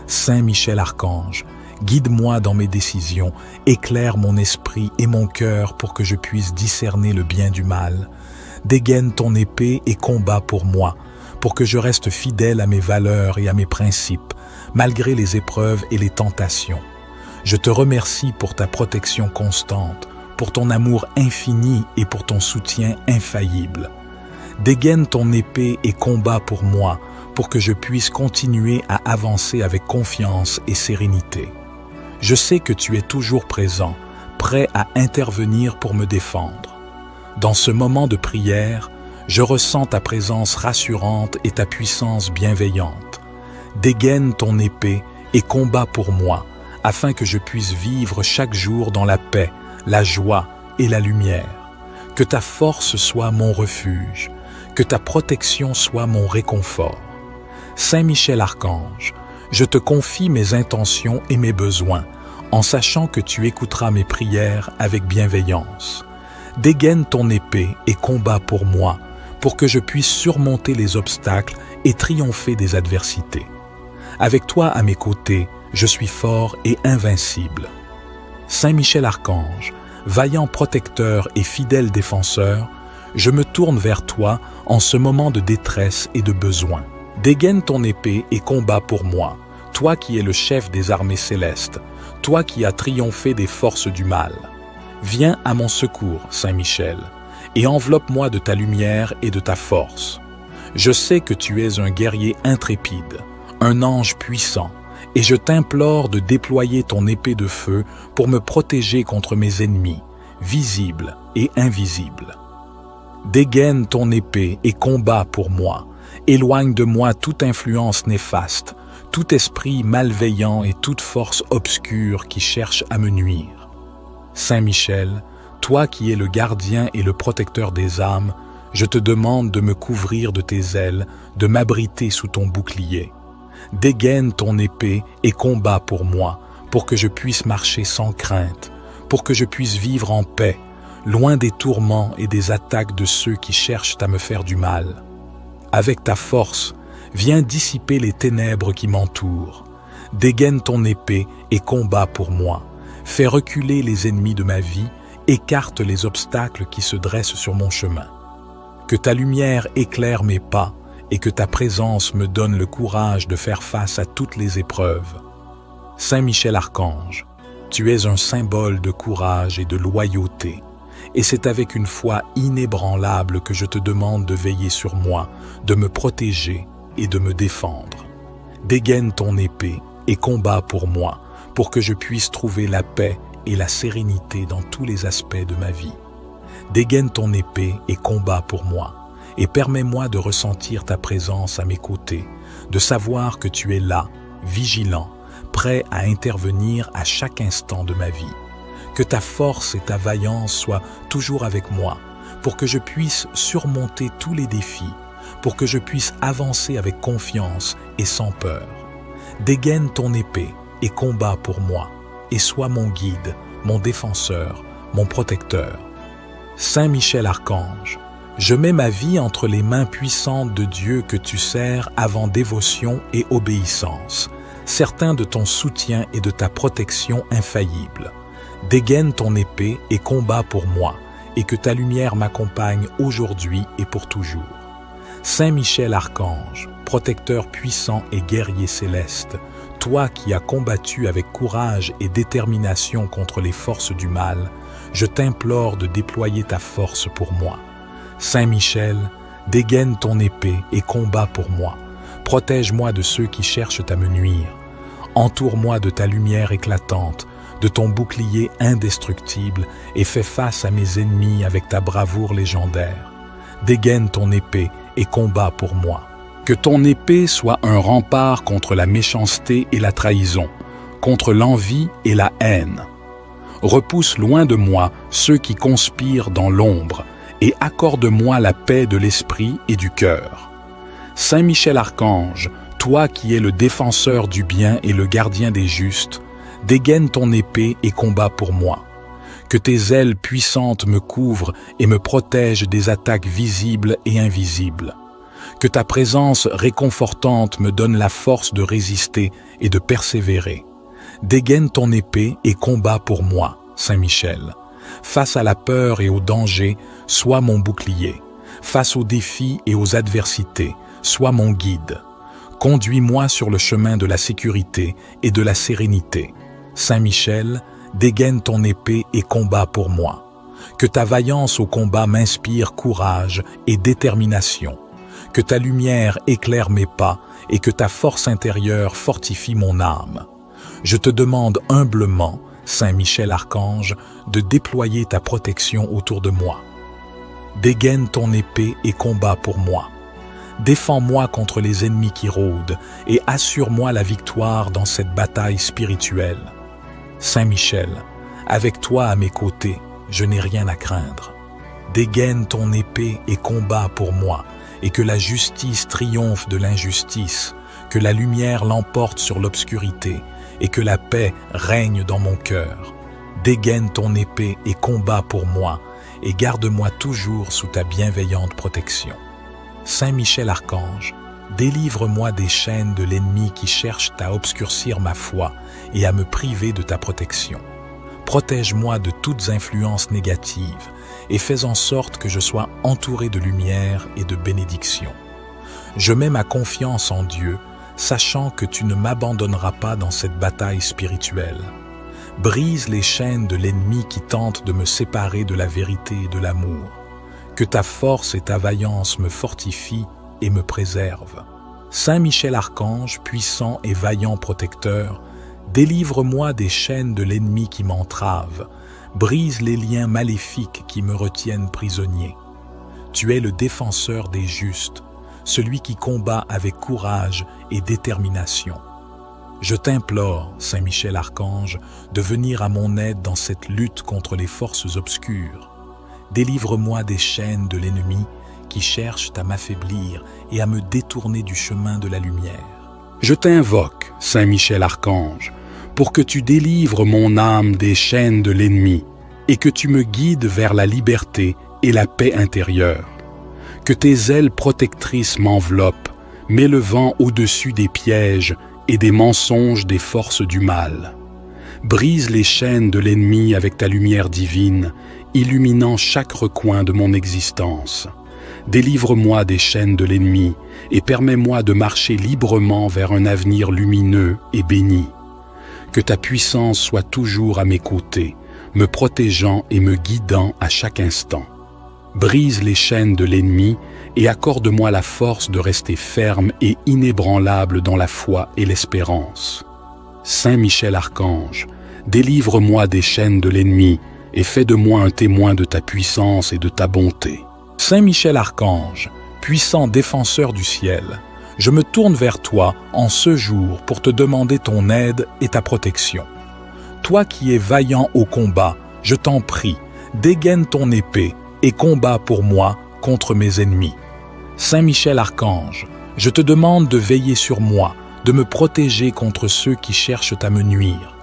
Saint Michel Archange, guide-moi dans mes décisions, éclaire mon esprit et mon cœur pour que je puisse discerner le bien du mal. Dégaine ton épée et combat pour moi, pour que je reste fidèle à mes valeurs et à mes principes, malgré les épreuves et les tentations. Je te remercie pour ta protection constante, pour ton amour infini et pour ton soutien infaillible. Dégaine ton épée et combat pour moi, pour que je puisse continuer à avancer avec confiance et sérénité. Je sais que tu es toujours présent, prêt à intervenir pour me défendre. Dans ce moment de prière, je ressens ta présence rassurante et ta puissance bienveillante. Dégaine ton épée et combat pour moi, afin que je puisse vivre chaque jour dans la paix, la joie et la lumière. Que ta force soit mon refuge, que ta protection soit mon réconfort. Saint Michel Archange, je te confie mes intentions et mes besoins, en sachant que tu écouteras mes prières avec bienveillance. Dégaine ton épée et combat pour moi, pour que je puisse surmonter les obstacles et triompher des adversités. Avec toi à mes côtés, je suis fort et invincible. Saint Michel Archange, vaillant protecteur et fidèle défenseur, je me tourne vers toi en ce moment de détresse et de besoin. Dégaine ton épée et combat pour moi, toi qui es le chef des armées célestes, toi qui as triomphé des forces du mal. Viens à mon secours, Saint Michel, et enveloppe-moi de ta lumière et de ta force. Je sais que tu es un guerrier intrépide, un ange puissant, et je t'implore de déployer ton épée de feu pour me protéger contre mes ennemis, visibles et invisibles. Dégaine ton épée et combat pour moi. Éloigne de moi toute influence néfaste, tout esprit malveillant et toute force obscure qui cherche à me nuire. Saint Michel, toi qui es le gardien et le protecteur des âmes, je te demande de me couvrir de tes ailes, de m'abriter sous ton bouclier. Dégaine ton épée et combat pour moi, pour que je puisse marcher sans crainte, pour que je puisse vivre en paix, loin des tourments et des attaques de ceux qui cherchent à me faire du mal. Avec ta force, viens dissiper les ténèbres qui m'entourent. Dégaine ton épée et combat pour moi. Fais reculer les ennemis de ma vie, écarte les obstacles qui se dressent sur mon chemin. Que ta lumière éclaire mes pas et que ta présence me donne le courage de faire face à toutes les épreuves. Saint Michel Archange, tu es un symbole de courage et de loyauté, et c'est avec une foi inébranlable que je te demande de veiller sur moi, de me protéger et de me défendre. Dégaine ton épée et combat pour moi, pour que je puisse trouver la paix et la sérénité dans tous les aspects de ma vie. Dégaine ton épée et combat pour moi, et permets-moi de ressentir ta présence à mes côtés, de savoir que tu es là, vigilant, prêt à intervenir à chaque instant de ma vie. Que ta force et ta vaillance soient toujours avec moi, pour que je puisse surmonter tous les défis, pour que je puisse avancer avec confiance et sans peur. Dégaine ton épée et combat pour moi, et sois mon guide, mon défenseur, mon protecteur. Saint Michel Archange, je mets ma vie entre les mains puissantes de Dieu que tu sers avant dévotion et obéissance, certain de ton soutien et de ta protection infaillible. Dégaine ton épée et combat pour moi, et que ta lumière m'accompagne aujourd'hui et pour toujours. Saint Michel Archange, protecteur puissant et guerrier céleste, toi qui as combattu avec courage et détermination contre les forces du mal, je t'implore de déployer ta force pour moi. Saint Michel, dégaine ton épée et combat pour moi. Protège-moi de ceux qui cherchent à me nuire. Entoure-moi de ta lumière éclatante, de ton bouclier indestructible, et fais face à mes ennemis avec ta bravoure légendaire. Dégaine ton épée et combat pour moi. Que ton épée soit un rempart contre la méchanceté et la trahison, contre l'envie et la haine. Repousse loin de moi ceux qui conspirent dans l'ombre, et accorde-moi la paix de l'esprit et du cœur. Saint Michel Archange, toi qui es le défenseur du bien et le gardien des justes, dégaine ton épée et combat pour moi. Que tes ailes puissantes me couvrent et me protègent des attaques visibles et invisibles. Que ta présence réconfortante me donne la force de résister et de persévérer. Dégaine ton épée et combat pour moi, Saint Michel. Face à la peur et au danger, sois mon bouclier. Face aux défis et aux adversités, sois mon guide. Conduis-moi sur le chemin de la sécurité et de la sérénité. Saint Michel, dégaine ton épée et combat pour moi. Que ta vaillance au combat m'inspire courage et détermination. Que ta lumière éclaire mes pas et que ta force intérieure fortifie mon âme. Je te demande humblement, Saint Michel Archange, de déployer ta protection autour de moi. Dégaine ton épée et combat pour moi. Défends-moi contre les ennemis qui rôdent et assure-moi la victoire dans cette bataille spirituelle. Saint Michel, avec toi à mes côtés, je n'ai rien à craindre. Dégaine ton épée et combat pour moi, et que la justice triomphe de l'injustice, que la lumière l'emporte sur l'obscurité, et que la paix règne dans mon cœur. Dégaine ton épée et combat pour moi, et garde-moi toujours sous ta bienveillante protection. Saint Michel Archange, délivre-moi des chaînes de l'ennemi qui cherchent à obscurcir ma foi et à me priver de ta protection. Protège-moi de toutes influences négatives et fais en sorte que je sois entouré de lumière et de bénédiction. Je mets ma confiance en Dieu, sachant que tu ne m'abandonneras pas dans cette bataille spirituelle. Brise les chaînes de l'ennemi qui tente de me séparer de la vérité et de l'amour. Que ta force et ta vaillance me fortifient et me préservent. Saint Michel Archange, puissant et vaillant protecteur, délivre-moi des chaînes de l'ennemi qui m'entravent, brise les liens maléfiques qui me retiennent prisonnier. Tu es le défenseur des justes, celui qui combat avec courage et détermination. Je t'implore, Saint Michel Archange, de venir à mon aide dans cette lutte contre les forces obscures. Délivre-moi des chaînes de l'ennemi qui cherchent à m'affaiblir et à me détourner du chemin de la lumière. Je t'invoque, Saint Michel Archange, pour que tu délivres mon âme des chaînes de l'ennemi et que tu me guides vers la liberté et la paix intérieure. Que tes ailes protectrices m'enveloppent, m'élevant au-dessus des pièges et des mensonges des forces du mal. Brise les chaînes de l'ennemi avec ta lumière divine, illuminant chaque recoin de mon existence. Délivre-moi des chaînes de l'ennemi et permets-moi de marcher librement vers un avenir lumineux et béni. Que ta puissance soit toujours à mes côtés, me protégeant et me guidant à chaque instant. Brise les chaînes de l'ennemi et accorde-moi la force de rester ferme et inébranlable dans la foi et l'espérance. Saint Michel Archange, délivre-moi des chaînes de l'ennemi et fais de moi un témoin de ta puissance et de ta bonté. Saint Michel Archange, puissant défenseur du ciel, je me tourne vers toi en ce jour pour te demander ton aide et ta protection. Toi qui es vaillant au combat, je t'en prie, dégaine ton épée et combat pour moi contre mes ennemis. Saint Michel Archange, je te demande de veiller sur moi, de me protéger contre ceux qui cherchent à me nuire.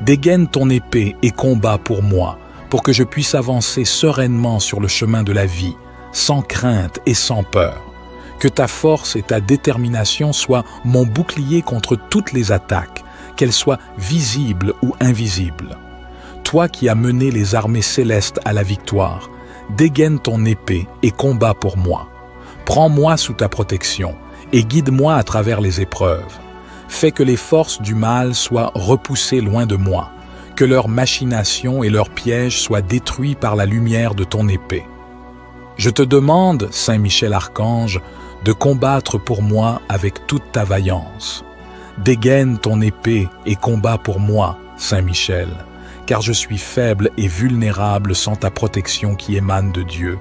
Dégaine ton épée et combat pour moi, pour que je puisse avancer sereinement sur le chemin de la vie, sans crainte et sans peur. Que ta force et ta détermination soient mon bouclier contre toutes les attaques, qu'elles soient visibles ou invisibles. Toi qui as mené les armées célestes à la victoire, dégaine ton épée et combat pour moi. Prends-moi sous ta protection et guide-moi à travers les épreuves. Fais que les forces du mal soient repoussées loin de moi, que leurs machinations et leurs pièges soient détruits par la lumière de ton épée. Je te demande, Saint Michel Archange, de combattre pour moi avec toute ta vaillance. Dégaine ton épée et combat pour moi, Saint Michel, car je suis faible et vulnérable sans ta protection qui émane de Dieu.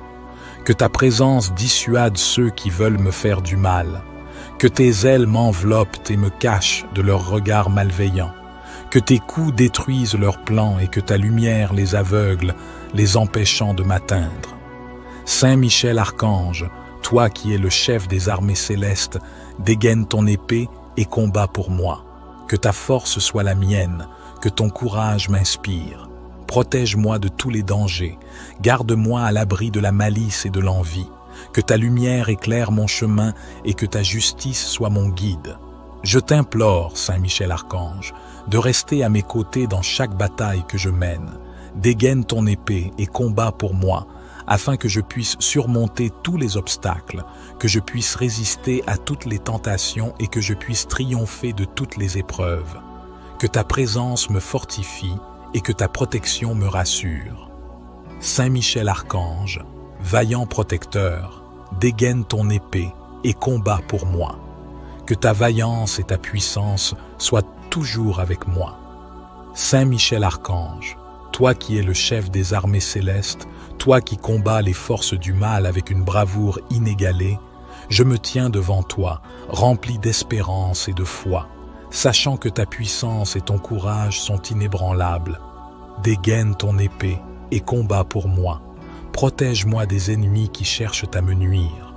Que ta présence dissuade ceux qui veulent me faire du mal. Que tes ailes m'enveloppent et me cachent de leurs regards malveillants. Que tes coups détruisent leurs plans et que ta lumière les aveugle, les empêchant de m'atteindre. Saint Michel Archange, toi qui es le chef des armées célestes, dégaine ton épée et combat pour moi. Que ta force soit la mienne, que ton courage m'inspire. Protège-moi de tous les dangers, garde-moi à l'abri de la malice et de l'envie. Que ta lumière éclaire mon chemin et que ta justice soit mon guide. Je t'implore, Saint Michel Archange, de rester à mes côtés dans chaque bataille que je mène. Dégaine ton épée et combat pour moi, afin que je puisse surmonter tous les obstacles, que je puisse résister à toutes les tentations et que je puisse triompher de toutes les épreuves. Que ta présence me fortifie et que ta protection me rassure. Saint Michel Archange, vaillant protecteur, dégaine ton épée et combat pour moi. Que ta vaillance et ta puissance soient toujours avec moi. Saint Michel Archange, toi qui es le chef des armées célestes, toi qui combats les forces du mal avec une bravoure inégalée, je me tiens devant toi, rempli d'espérance et de foi, sachant que ta puissance et ton courage sont inébranlables. Dégaine ton épée et combat pour moi. Protège-moi des ennemis qui cherchent à me nuire.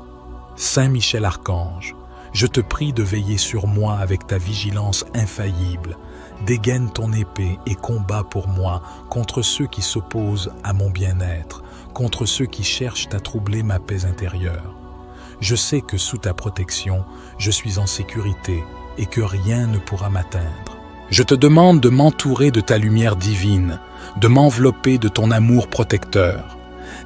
Saint Michel Archange, je te prie de veiller sur moi avec ta vigilance infaillible. Dégaine ton épée et combat pour moi contre ceux qui s'opposent à mon bien-être, contre ceux qui cherchent à troubler ma paix intérieure. Je sais que sous ta protection, je suis en sécurité et que rien ne pourra m'atteindre. Je te demande de m'entourer de ta lumière divine, de m'envelopper de ton amour protecteur.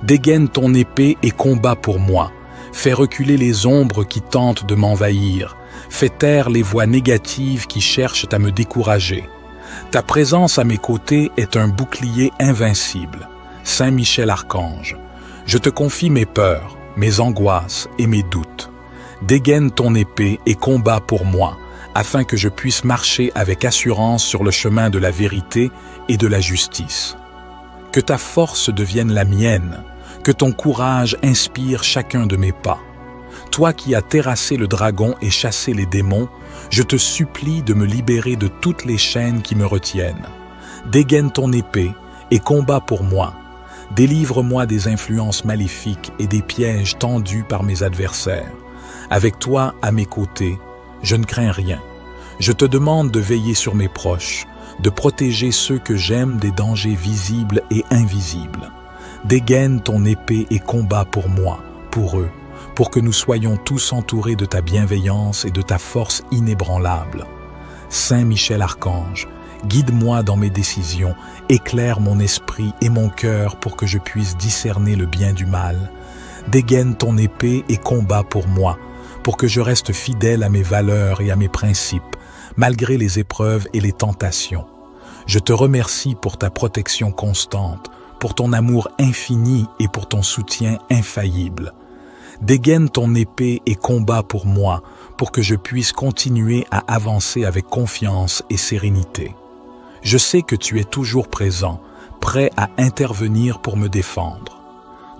Dégaine ton épée et combat pour moi. Fais reculer les ombres qui tentent de m'envahir. Fais taire les voix négatives qui cherchent à me décourager. Ta présence à mes côtés est un bouclier invincible. Saint Michel Archange, je te confie mes peurs, mes angoisses et mes doutes. Dégaine ton épée et combat pour moi, afin que je puisse marcher avec assurance sur le chemin de la vérité et de la justice. Que ta force devienne la mienne, que ton courage inspire chacun de mes pas. Toi qui as terrassé le dragon et chassé les démons, je te supplie de me libérer de toutes les chaînes qui me retiennent. Dégaine ton épée et combat pour moi. Délivre-moi des influences maléfiques et des pièges tendus par mes adversaires. Avec toi à mes côtés, je ne crains rien. Je te demande de veiller sur mes proches, de protéger ceux que j'aime des dangers visibles et invisibles. Dégaine ton épée et combat pour moi, pour eux, pour que nous soyons tous entourés de ta bienveillance et de ta force inébranlable. Saint Michel Archange, guide-moi dans mes décisions, éclaire mon esprit et mon cœur pour que je puisse discerner le bien du mal. Dégaine ton épée et combat pour moi, pour que je reste fidèle à mes valeurs et à mes principes, malgré les épreuves et les tentations. Je te remercie pour ta protection constante, pour ton amour infini et pour ton soutien infaillible. Dégaine ton épée et combat pour moi, pour que je puisse continuer à avancer avec confiance et sérénité. Je sais que tu es toujours présent, prêt à intervenir pour me défendre.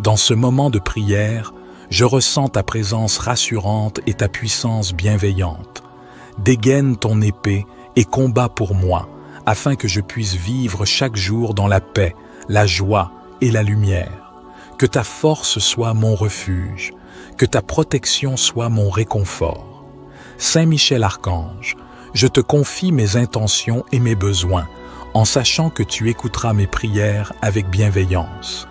Dans ce moment de prière, je ressens ta présence rassurante et ta puissance bienveillante. Dégaine ton épée et combat pour moi, afin que je puisse vivre chaque jour dans la paix, la joie et la lumière. Que ta force soit mon refuge, que ta protection soit mon réconfort. Saint Michel Archange, je te confie mes intentions et mes besoins, en sachant que tu écouteras mes prières avec bienveillance.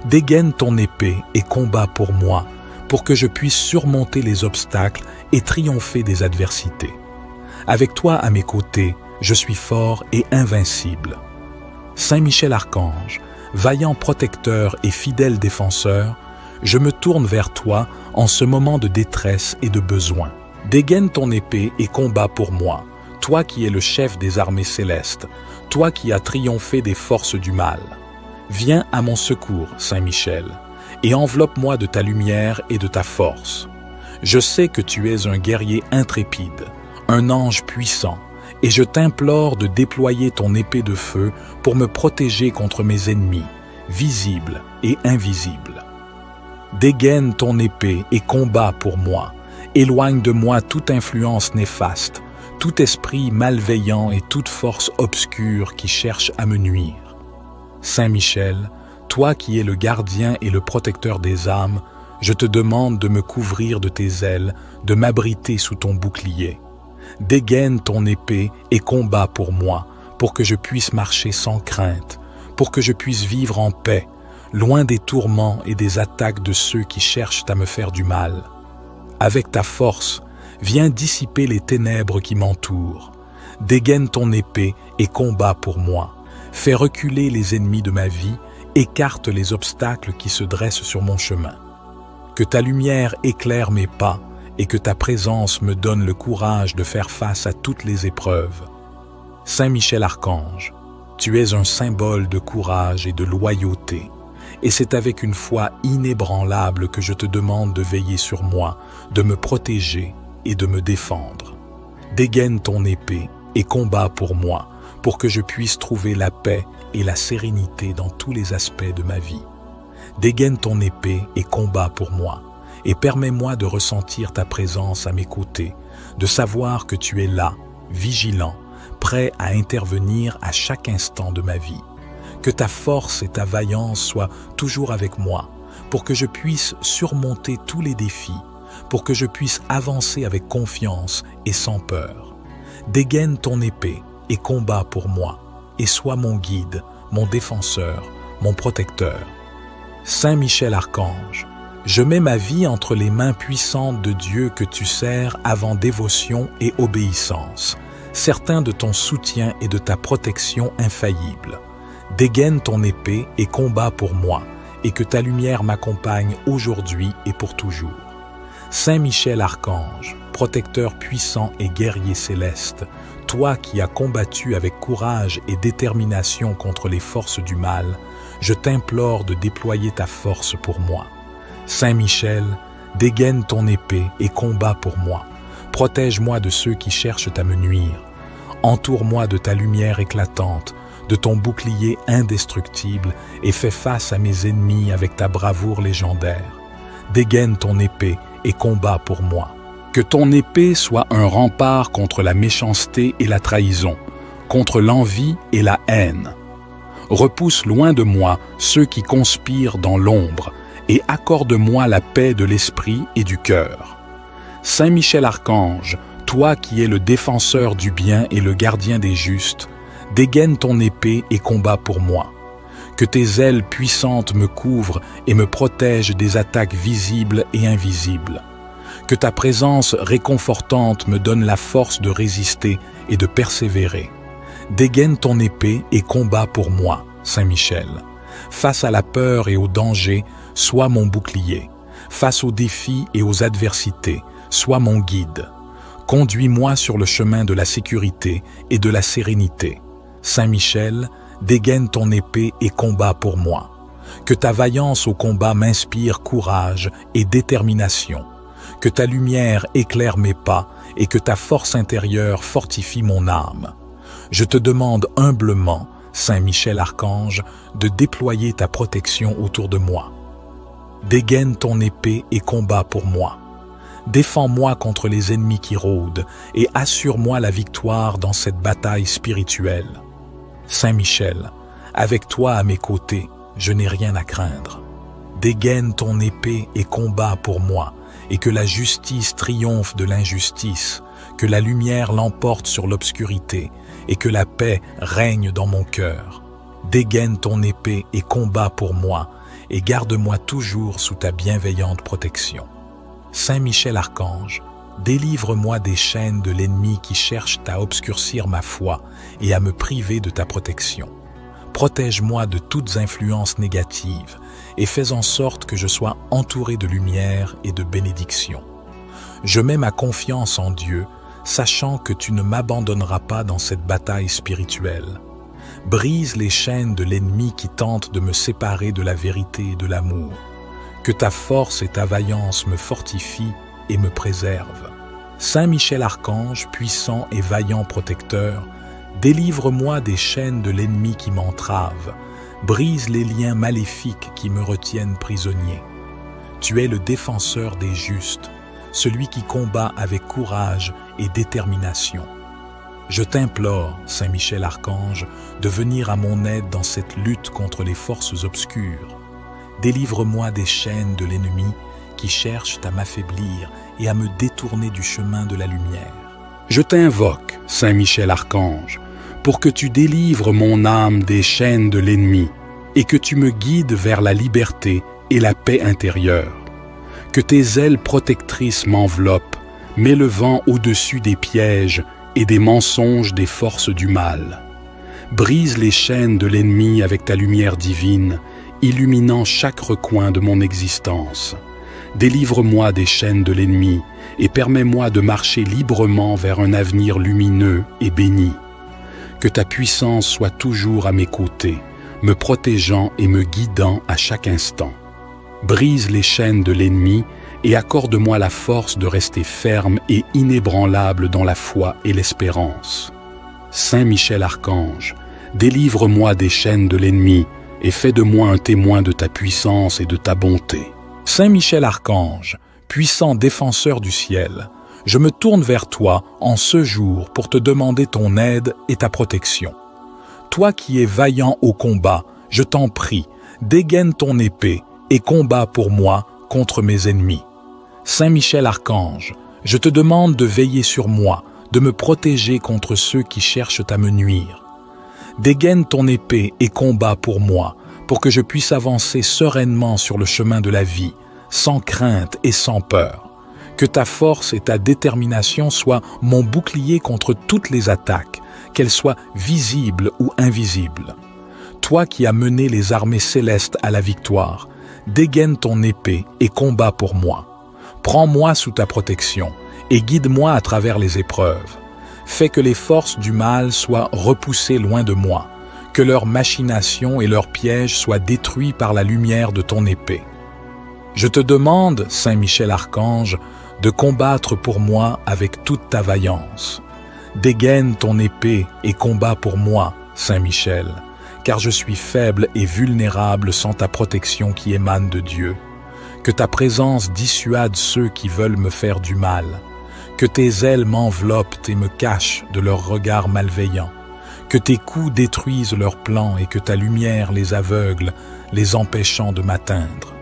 Dégaine ton épée et combat pour moi, pour que je puisse surmonter les obstacles et triompher des adversités. Avec toi à mes côtés, je suis fort et invincible. Saint Michel Archange, vaillant protecteur et fidèle défenseur, je me tourne vers toi en ce moment de détresse et de besoin. Dégaine ton épée et combat pour moi, toi qui es le chef des armées célestes, toi qui as triomphé des forces du mal. Viens à mon secours, Saint Michel, et enveloppe-moi de ta lumière et de ta force. Je sais que tu es un guerrier intrépide, un ange puissant, et je t'implore de déployer ton épée de feu pour me protéger contre mes ennemis, visibles et invisibles. Dégaine ton épée et combat pour moi. Éloigne de moi toute influence néfaste, tout esprit malveillant et toute force obscure qui cherche à me nuire. Saint Michel, toi qui es le gardien et le protecteur des âmes, je te demande de me couvrir de tes ailes, de m'abriter sous ton bouclier. Dégaine ton épée et combat pour moi, pour que je puisse marcher sans crainte, pour que je puisse vivre en paix, loin des tourments et des attaques de ceux qui cherchent à me faire du mal. Avec ta force, viens dissiper les ténèbres qui m'entourent. Dégaine ton épée et combat pour moi. Fais reculer les ennemis de ma vie, écarte les obstacles qui se dressent sur mon chemin. Que ta lumière éclaire mes pas et que ta présence me donne le courage de faire face à toutes les épreuves. Saint Michel Archange, tu es un symbole de courage et de loyauté, et c'est avec une foi inébranlable que je te demande de veiller sur moi, de me protéger et de me défendre. Dégaine ton épée et combat pour moi, pour que je puisse trouver la paix et la sérénité dans tous les aspects de ma vie. Dégaine ton épée et combat pour moi, et permets-moi de ressentir ta présence à mes côtés, de savoir que tu es là, vigilant, prêt à intervenir à chaque instant de ma vie. Que ta force et ta vaillance soient toujours avec moi, pour que je puisse surmonter tous les défis, pour que je puisse avancer avec confiance et sans peur. Dégaine ton épée et combat pour moi, et sois mon guide, mon défenseur, mon protecteur. Saint Michel Archange, je mets ma vie entre les mains puissantes de Dieu que tu sers avant dévotion et obéissance, certain de ton soutien et de ta protection infaillible. Dégaine ton épée et combat pour moi, et que ta lumière m'accompagne aujourd'hui et pour toujours. Saint Michel Archange, protecteur puissant et guerrier céleste, toi qui as combattu avec courage et détermination contre les forces du mal, je t'implore de déployer ta force pour moi. Saint Michel, dégaine ton épée et combat pour moi. Protège-moi de ceux qui cherchent à me nuire. Entoure-moi de ta lumière éclatante, de ton bouclier indestructible et fais face à mes ennemis avec ta bravoure légendaire. Dégaine ton épée et combat pour moi. Que ton épée soit un rempart contre la méchanceté et la trahison, contre l'envie et la haine. Repousse loin de moi ceux qui conspirent dans l'ombre et accorde-moi la paix de l'esprit et du cœur. Saint Michel Archange, toi qui es le défenseur du bien et le gardien des justes, dégaine ton épée et combat pour moi. Que tes ailes puissantes me couvrent et me protègent des attaques visibles et invisibles. Que ta présence réconfortante me donne la force de résister et de persévérer. Dégaine ton épée et combat pour moi, Saint Michel. Face à la peur et au danger, sois mon bouclier. Face aux défis et aux adversités, sois mon guide. Conduis-moi sur le chemin de la sécurité et de la sérénité. Saint Michel, dégaine ton épée et combat pour moi. Que ta vaillance au combat m'inspire courage et détermination. Que ta lumière éclaire mes pas et que ta force intérieure fortifie mon âme. Je te demande humblement, Saint Michel Archange, de déployer ta protection autour de moi. Dégaine ton épée et combat pour moi. Défends-moi contre les ennemis qui rôdent et assure-moi la victoire dans cette bataille spirituelle. Saint Michel, avec toi à mes côtés, je n'ai rien à craindre. Dégaine ton épée et combat pour moi, et que la justice triomphe de l'injustice, que la lumière l'emporte sur l'obscurité, et que la paix règne dans mon cœur. Dégaine ton épée et combat pour moi, et garde-moi toujours sous ta bienveillante protection. Saint Michel Archange, délivre-moi des chaînes de l'ennemi qui cherchent à obscurcir ma foi et à me priver de ta protection. Protège-moi de toutes influences négatives et fais en sorte que je sois entouré de lumière et de bénédiction. Je mets ma confiance en Dieu, sachant que tu ne m'abandonneras pas dans cette bataille spirituelle. Brise les chaînes de l'ennemi qui tente de me séparer de la vérité et de l'amour. Que ta force et ta vaillance me fortifient et me préservent. Saint Michel Archange, puissant et vaillant protecteur, délivre-moi des chaînes de l'ennemi qui m'entravent, brise les liens maléfiques qui me retiennent prisonnier. Tu es le défenseur des justes, celui qui combat avec courage et détermination. Je t'implore, Saint Michel Archange, de venir à mon aide dans cette lutte contre les forces obscures. Délivre-moi des chaînes de l'ennemi qui cherchent à m'affaiblir et à me détourner du chemin de la lumière. Je t'invoque, Saint Michel Archange, pour que tu délivres mon âme des chaînes de l'ennemi et que tu me guides vers la liberté et la paix intérieure. Que tes ailes protectrices m'enveloppent, m'élevant au-dessus des pièges et des mensonges des forces du mal. Brise les chaînes de l'ennemi avec ta lumière divine, illuminant chaque recoin de mon existence. Délivre-moi des chaînes de l'ennemi et permets-moi de marcher librement vers un avenir lumineux et béni. Que ta puissance soit toujours à mes côtés, me protégeant et me guidant à chaque instant. Brise les chaînes de l'ennemi et accorde-moi la force de rester ferme et inébranlable dans la foi et l'espérance. Saint Michel Archange, délivre-moi des chaînes de l'ennemi et fais de moi un témoin de ta puissance et de ta bonté. Saint Michel Archange, puissant défenseur du ciel, je me tourne vers toi en ce jour pour te demander ton aide et ta protection. Toi qui es vaillant au combat, je t'en prie, dégaine ton épée et combat pour moi contre mes ennemis. Saint Michel Archange, je te demande de veiller sur moi, de me protéger contre ceux qui cherchent à me nuire. Dégaine ton épée et combat pour moi, pour que je puisse avancer sereinement sur le chemin de la vie, sans crainte et sans peur. Que ta force et ta détermination soient mon bouclier contre toutes les attaques, qu'elles soient visibles ou invisibles. Toi qui as mené les armées célestes à la victoire, dégaine ton épée et combat pour moi. Prends-moi sous ta protection et guide-moi à travers les épreuves. Fais que les forces du mal soient repoussées loin de moi, que leurs machinations et leurs pièges soient détruits par la lumière de ton épée. Je te demande, Saint Michel Archange, de combattre pour moi avec toute ta vaillance. Dégaine ton épée et combat pour moi, Saint Michel, car je suis faible et vulnérable sans ta protection qui émane de Dieu. Que ta présence dissuade ceux qui veulent me faire du mal. Que tes ailes m'enveloppent et me cachent de leurs regards malveillants. Que tes coups détruisent leurs plans et que ta lumière les aveugle, les empêchant de m'atteindre.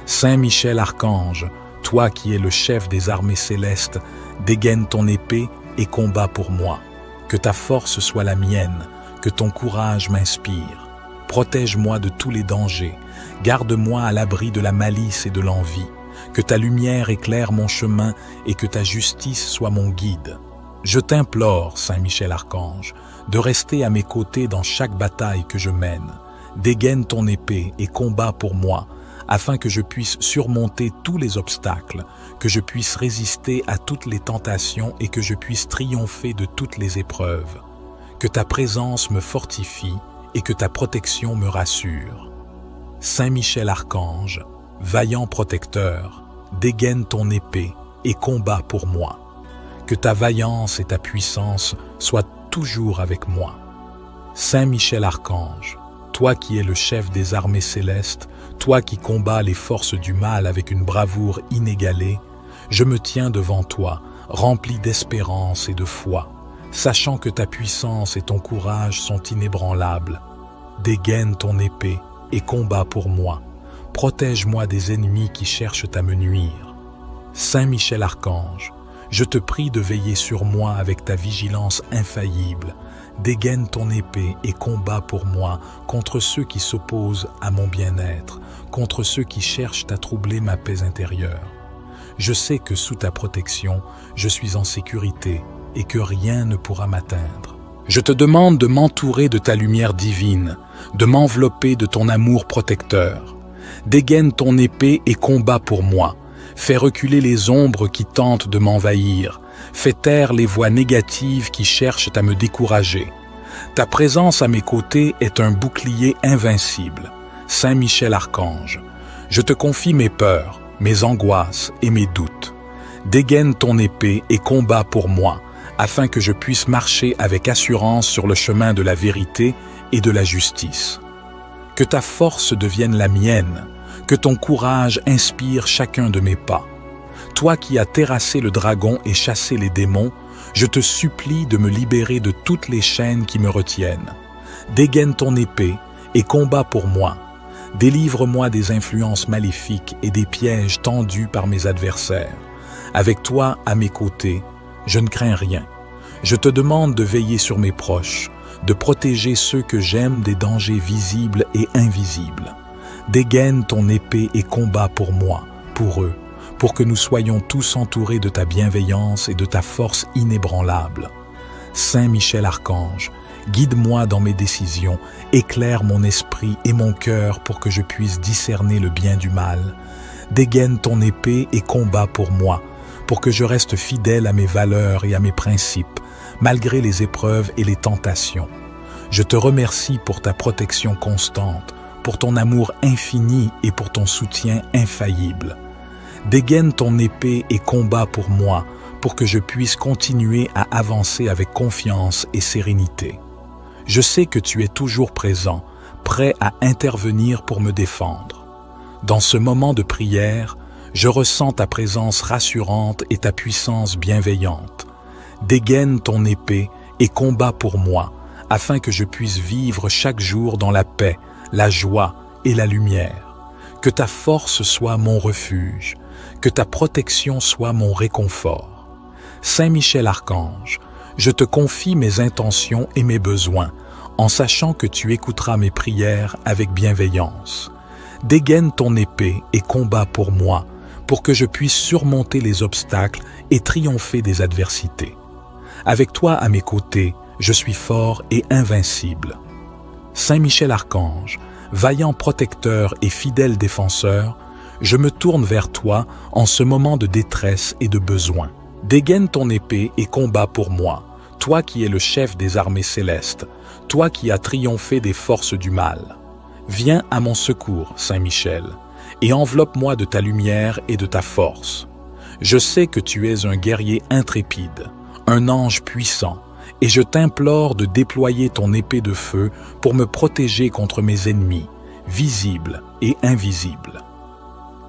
Saint Michel Archange, toi qui es le chef des armées célestes, dégaine ton épée et combat pour moi. Que ta force soit la mienne, que ton courage m'inspire. Protège-moi de tous les dangers, garde-moi à l'abri de la malice et de l'envie. Que ta lumière éclaire mon chemin et que ta justice soit mon guide. Je t'implore, Saint Michel Archange, de rester à mes côtés dans chaque bataille que je mène. Dégaine ton épée et combat pour moi, afin que je puisse surmonter tous les obstacles, que je puisse résister à toutes les tentations et que je puisse triompher de toutes les épreuves. Que ta présence me fortifie et que ta protection me rassure. Saint Michel Archange, vaillant protecteur, dégaine ton épée et combat pour moi. Que ta vaillance et ta puissance soient toujours avec moi. Saint Michel Archange, toi qui es le chef des armées célestes, toi qui combats les forces du mal avec une bravoure inégalée, je me tiens devant toi, rempli d'espérance et de foi, sachant que ta puissance et ton courage sont inébranlables. Dégaine ton épée et combat pour moi. Protège-moi des ennemis qui cherchent à me nuire. Saint Michel Archange, je te prie de veiller sur moi avec ta vigilance infaillible. Dégaine ton épée et combat pour moi contre ceux qui s'opposent à mon bien-être, contre ceux qui cherchent à troubler ma paix intérieure. Je sais que sous ta protection, je suis en sécurité et que rien ne pourra m'atteindre. Je te demande de m'entourer de ta lumière divine, de m'envelopper de ton amour protecteur. Dégaine ton épée et combat pour moi. Fais reculer les ombres qui tentent de m'envahir. Fais taire les voix négatives qui cherchent à me décourager. Ta présence à mes côtés est un bouclier invincible. Saint Michel Archange, je te confie mes peurs, mes angoisses et mes doutes. Dégaine ton épée et combat pour moi, afin que je puisse marcher avec assurance sur le chemin de la vérité et de la justice. Que ta force devienne la mienne, que ton courage inspire chacun de mes pas. Toi qui as terrassé le dragon et chassé les démons, je te supplie de me libérer de toutes les chaînes qui me retiennent. Dégaine ton épée et combat pour moi. Délivre-moi des influences maléfiques et des pièges tendus par mes adversaires. Avec toi à mes côtés, je ne crains rien. Je te demande de veiller sur mes proches, de protéger ceux que j'aime des dangers visibles et invisibles. Dégaine ton épée et combat pour moi, pour eux, pour que nous soyons tous entourés de ta bienveillance et de ta force inébranlable. Saint Michel Archange, guide-moi dans mes décisions, éclaire mon esprit et mon cœur pour que je puisse discerner le bien du mal. Dégaine ton épée et combat pour moi, pour que je reste fidèle à mes valeurs et à mes principes, malgré les épreuves et les tentations. Je te remercie pour ta protection constante, pour ton amour infini et pour ton soutien infaillible. Dégaine ton épée et combat pour moi, pour que je puisse continuer à avancer avec confiance et sérénité. Je sais que tu es toujours présent, prêt à intervenir pour me défendre. Dans ce moment de prière, je ressens ta présence rassurante et ta puissance bienveillante. Dégaine ton épée et combat pour moi, afin que je puisse vivre chaque jour dans la paix, la joie et la lumière. Que ta force soit mon refuge, que ta protection soit mon réconfort. Saint Michel Archange, je te confie mes intentions et mes besoins, en sachant que tu écouteras mes prières avec bienveillance. Dégaine ton épée et combat pour moi, pour que je puisse surmonter les obstacles et triompher des adversités. Avec toi à mes côtés, je suis fort et invincible. Saint Michel Archange, vaillant protecteur et fidèle défenseur, je me tourne vers toi en ce moment de détresse et de besoin. Dégaine ton épée et combat pour moi, toi qui es le chef des armées célestes, toi qui as triomphé des forces du mal. Viens à mon secours, Saint Michel, et enveloppe-moi de ta lumière et de ta force. Je sais que tu es un guerrier intrépide, un ange puissant, et je t'implore de déployer ton épée de feu pour me protéger contre mes ennemis, visibles et invisibles.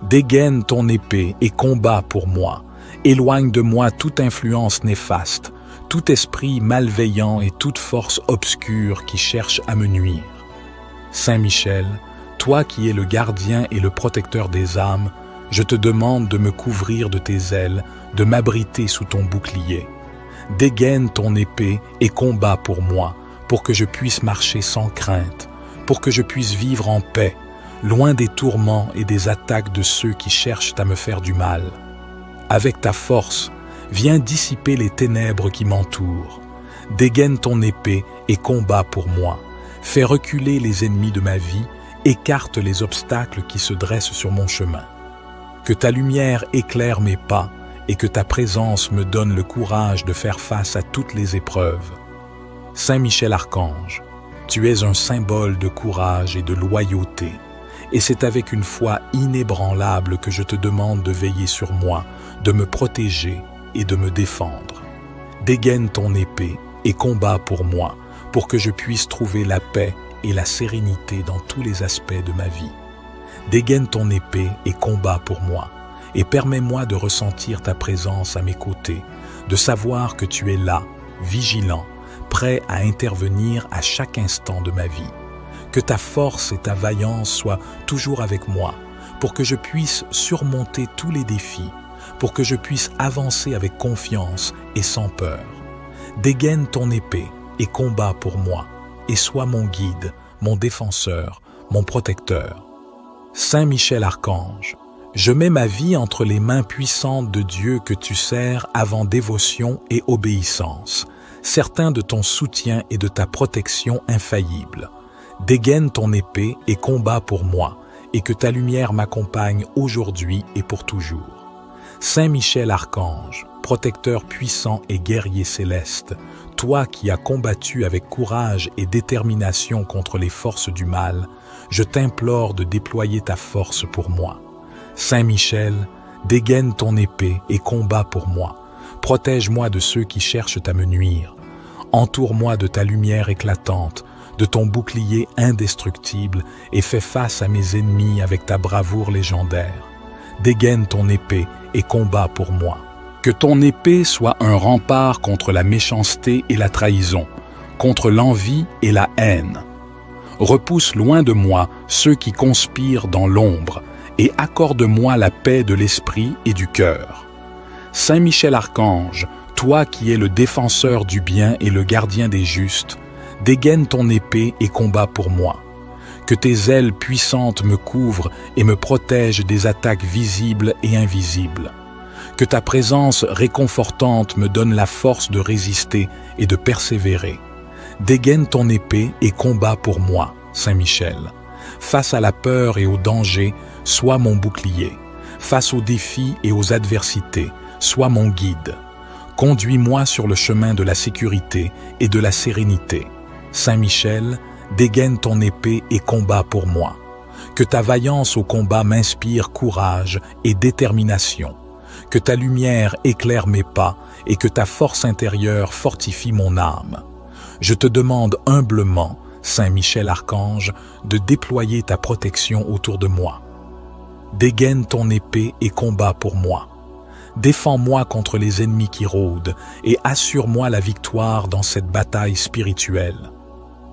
Dégaine ton épée et combat pour moi. Éloigne de moi toute influence néfaste, tout esprit malveillant et toute force obscure qui cherche à me nuire. Saint Michel, toi qui es le gardien et le protecteur des âmes, je te demande de me couvrir de tes ailes, de m'abriter sous ton bouclier. Dégaine ton épée et combat pour moi, pour que je puisse marcher sans crainte, pour que je puisse vivre en paix, loin des tourments et des attaques de ceux qui cherchent à me faire du mal. Avec ta force, viens dissiper les ténèbres qui m'entourent. Dégaine ton épée et combat pour moi. Fais reculer les ennemis de ma vie, écarte les obstacles qui se dressent sur mon chemin. Que ta lumière éclaire mes pas et que ta présence me donne le courage de faire face à toutes les épreuves. Saint Michel Archange, tu es un symbole de courage et de loyauté, et c'est avec une foi inébranlable que je te demande de veiller sur moi, de me protéger et de me défendre. Dégaine ton épée et combat pour moi, pour que je puisse trouver la paix et la sérénité dans tous les aspects de ma vie. Dégaine ton épée et combat pour moi, et permets-moi de ressentir ta présence à mes côtés, de savoir que tu es là, vigilant, prêt à intervenir à chaque instant de ma vie. Que ta force et ta vaillance soient toujours avec moi, pour que je puisse surmonter tous les défis, pour que je puisse avancer avec confiance et sans peur. Dégaine ton épée et combat pour moi, et sois mon guide, mon défenseur, mon protecteur. Saint Michel Archange, je mets ma vie entre les mains puissantes de Dieu que tu sers avant dévotion et obéissance, certain de ton soutien et de ta protection infaillible. Dégaine ton épée et combat pour moi, et que ta lumière m'accompagne aujourd'hui et pour toujours. Saint Michel Archange, protecteur puissant et guerrier céleste, toi qui as combattu avec courage et détermination contre les forces du mal, je t'implore de déployer ta force pour moi. Saint Michel, dégaine ton épée et combat pour moi. Protège-moi de ceux qui cherchent à me nuire. Entoure-moi de ta lumière éclatante, de ton bouclier indestructible et fais face à mes ennemis avec ta bravoure légendaire. Dégaine ton épée et combat pour moi. Que ton épée soit un rempart contre la méchanceté et la trahison, contre l'envie et la haine. Repousse loin de moi ceux qui conspirent dans l'ombre et accorde-moi la paix de l'esprit et du cœur. Saint Michel Archange, toi qui es le défenseur du bien et le gardien des justes, dégaine ton épée et combat pour moi. Que tes ailes puissantes me couvrent et me protègent des attaques visibles et invisibles. Que ta présence réconfortante me donne la force de résister et de persévérer. Dégaine ton épée et combat pour moi, Saint Michel. Face à la peur et au danger, sois mon bouclier. Face aux défis et aux adversités, sois mon guide. Conduis-moi sur le chemin de la sécurité et de la sérénité. Saint Michel, dégaine ton épée et combat pour moi. Que ta vaillance au combat m'inspire courage et détermination. Que ta lumière éclaire mes pas et que ta force intérieure fortifie mon âme. Je te demande humblement, Saint Michel Archange, de déployer ta protection autour de moi. Dégaine ton épée et combat pour moi. Défends-moi contre les ennemis qui rôdent et assure-moi la victoire dans cette bataille spirituelle.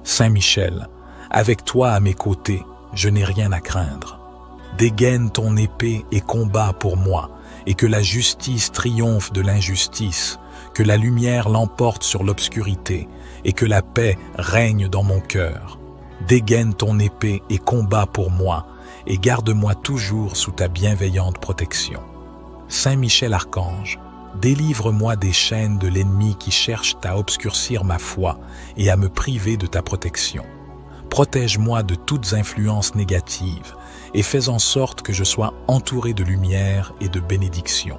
Saint Michel, avec toi à mes côtés, je n'ai rien à craindre. Dégaine ton épée et combat pour moi, et que la justice triomphe de l'injustice, que la lumière l'emporte sur l'obscurité, et que la paix règne dans mon cœur. Dégaine ton épée et combat pour moi, et garde-moi toujours sous ta bienveillante protection. Saint Michel Archange, délivre-moi des chaînes de l'ennemi qui cherchent à obscurcir ma foi et à me priver de ta protection. Protège-moi de toutes influences négatives et fais en sorte que je sois entouré de lumière et de bénédiction.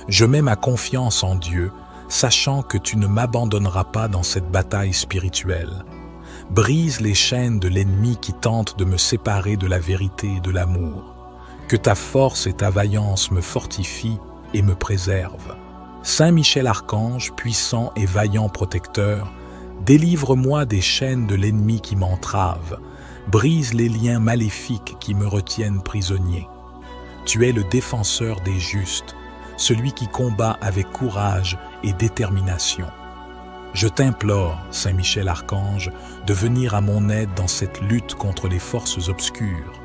Je mets ma confiance en Dieu, sachant que tu ne m'abandonneras pas dans cette bataille spirituelle. Brise les chaînes de l'ennemi qui tente de me séparer de la vérité et de l'amour. Que ta force et ta vaillance me fortifient et me préservent. Saint Michel Archange, puissant et vaillant protecteur, délivre-moi des chaînes de l'ennemi qui m'entravent, brise les liens maléfiques qui me retiennent prisonnier. Tu es le défenseur des justes, celui qui combat avec courage et détermination. Je t'implore, Saint Michel Archange, de venir à mon aide dans cette lutte contre les forces obscures.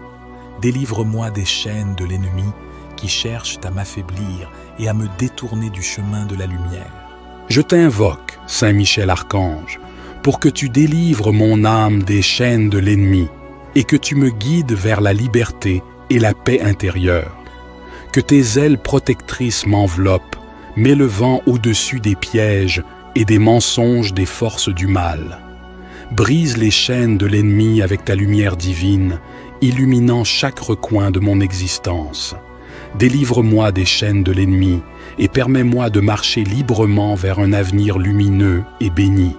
Délivre-moi des chaînes de l'ennemi qui cherchent à m'affaiblir et à me détourner du chemin de la lumière. Je t'invoque, Saint Michel Archange, pour que tu délivres mon âme des chaînes de l'ennemi et que tu me guides vers la liberté et la paix intérieure. Que tes ailes protectrices m'enveloppent, m'élevant au-dessus des pièges et des mensonges des forces du mal. Brise les chaînes de l'ennemi avec ta lumière divine illuminant chaque recoin de mon existence. Délivre-moi des chaînes de l'ennemi et permets-moi de marcher librement vers un avenir lumineux et béni.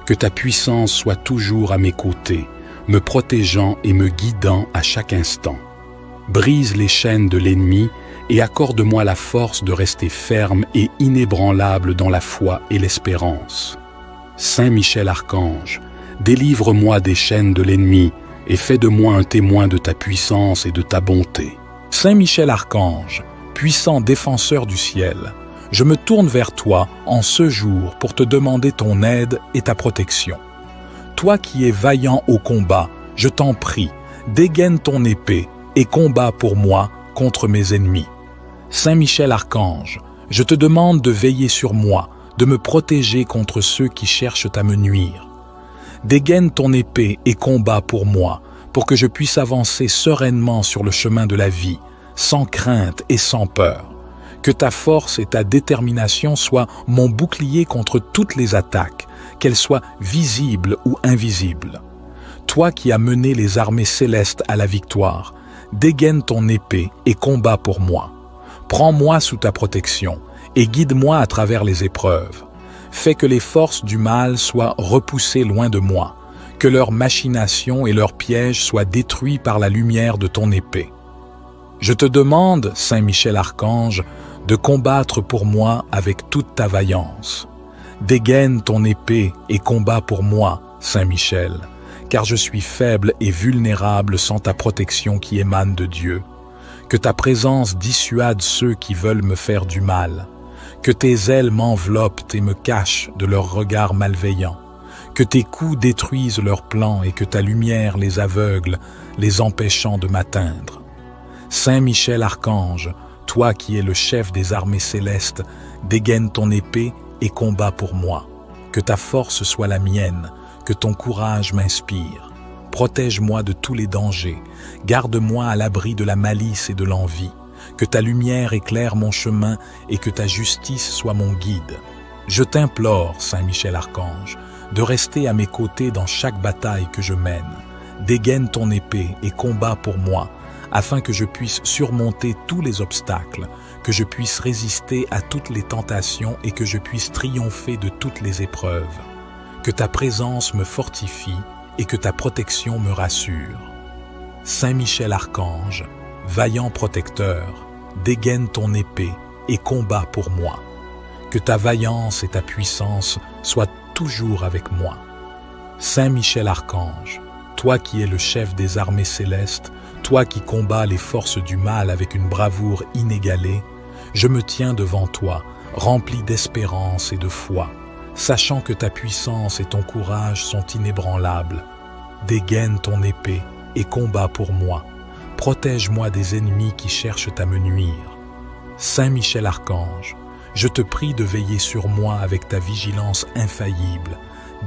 Que ta puissance soit toujours à mes côtés, me protégeant et me guidant à chaque instant. Brise les chaînes de l'ennemi et accorde-moi la force de rester ferme et inébranlable dans la foi et l'espérance. Saint Michel Archange, délivre-moi des chaînes de l'ennemi et fais de moi un témoin de ta puissance et de ta bonté. Saint Michel Archange, puissant défenseur du ciel, je me tourne vers toi en ce jour pour te demander ton aide et ta protection. Toi qui es vaillant au combat, je t'en prie, dégaine ton épée et combat pour moi contre mes ennemis. Saint Michel Archange, je te demande de veiller sur moi, de me protéger contre ceux qui cherchent à me nuire. Dégaine ton épée et combat pour moi, pour que je puisse avancer sereinement sur le chemin de la vie, sans crainte et sans peur. Que ta force et ta détermination soient mon bouclier contre toutes les attaques, qu'elles soient visibles ou invisibles. Toi qui as mené les armées célestes à la victoire, dégaine ton épée et combat pour moi. Prends-moi sous ta protection et guide-moi à travers les épreuves. Fais que les forces du mal soient repoussées loin de moi, que leurs machinations et leurs pièges soient détruits par la lumière de ton épée. Je te demande, Saint Michel Archange, de combattre pour moi avec toute ta vaillance. Dégaine ton épée et combat pour moi, Saint Michel, car je suis faible et vulnérable sans ta protection qui émane de Dieu. Que ta présence dissuade ceux qui veulent me faire du mal. Que tes ailes m'enveloppent et me cachent de leurs regards malveillants. Que tes coups détruisent leurs plans et que ta lumière les aveugle, les empêchant de m'atteindre. Saint Michel Archange, toi qui es le chef des armées célestes, dégaine ton épée et combat pour moi. Que ta force soit la mienne, que ton courage m'inspire. Protège-moi de tous les dangers, garde-moi à l'abri de la malice et de l'envie. Que ta lumière éclaire mon chemin et que ta justice soit mon guide. Je t'implore, Saint Michel Archange, de rester à mes côtés dans chaque bataille que je mène. Dégaine ton épée et combat pour moi, afin que je puisse surmonter tous les obstacles, que je puisse résister à toutes les tentations et que je puisse triompher de toutes les épreuves. Que ta présence me fortifie et que ta protection me rassure. Saint Michel Archange, vaillant protecteur, dégaine ton épée et combat pour moi. Que ta vaillance et ta puissance soient toujours avec moi. Saint Michel Archange, toi qui es le chef des armées célestes, toi qui combats les forces du mal avec une bravoure inégalée, je me tiens devant toi, rempli d'espérance et de foi, sachant que ta puissance et ton courage sont inébranlables. Dégaine ton épée et combat pour moi. Protège-moi des ennemis qui cherchent à me nuire. Saint Michel Archange, je te prie de veiller sur moi avec ta vigilance infaillible.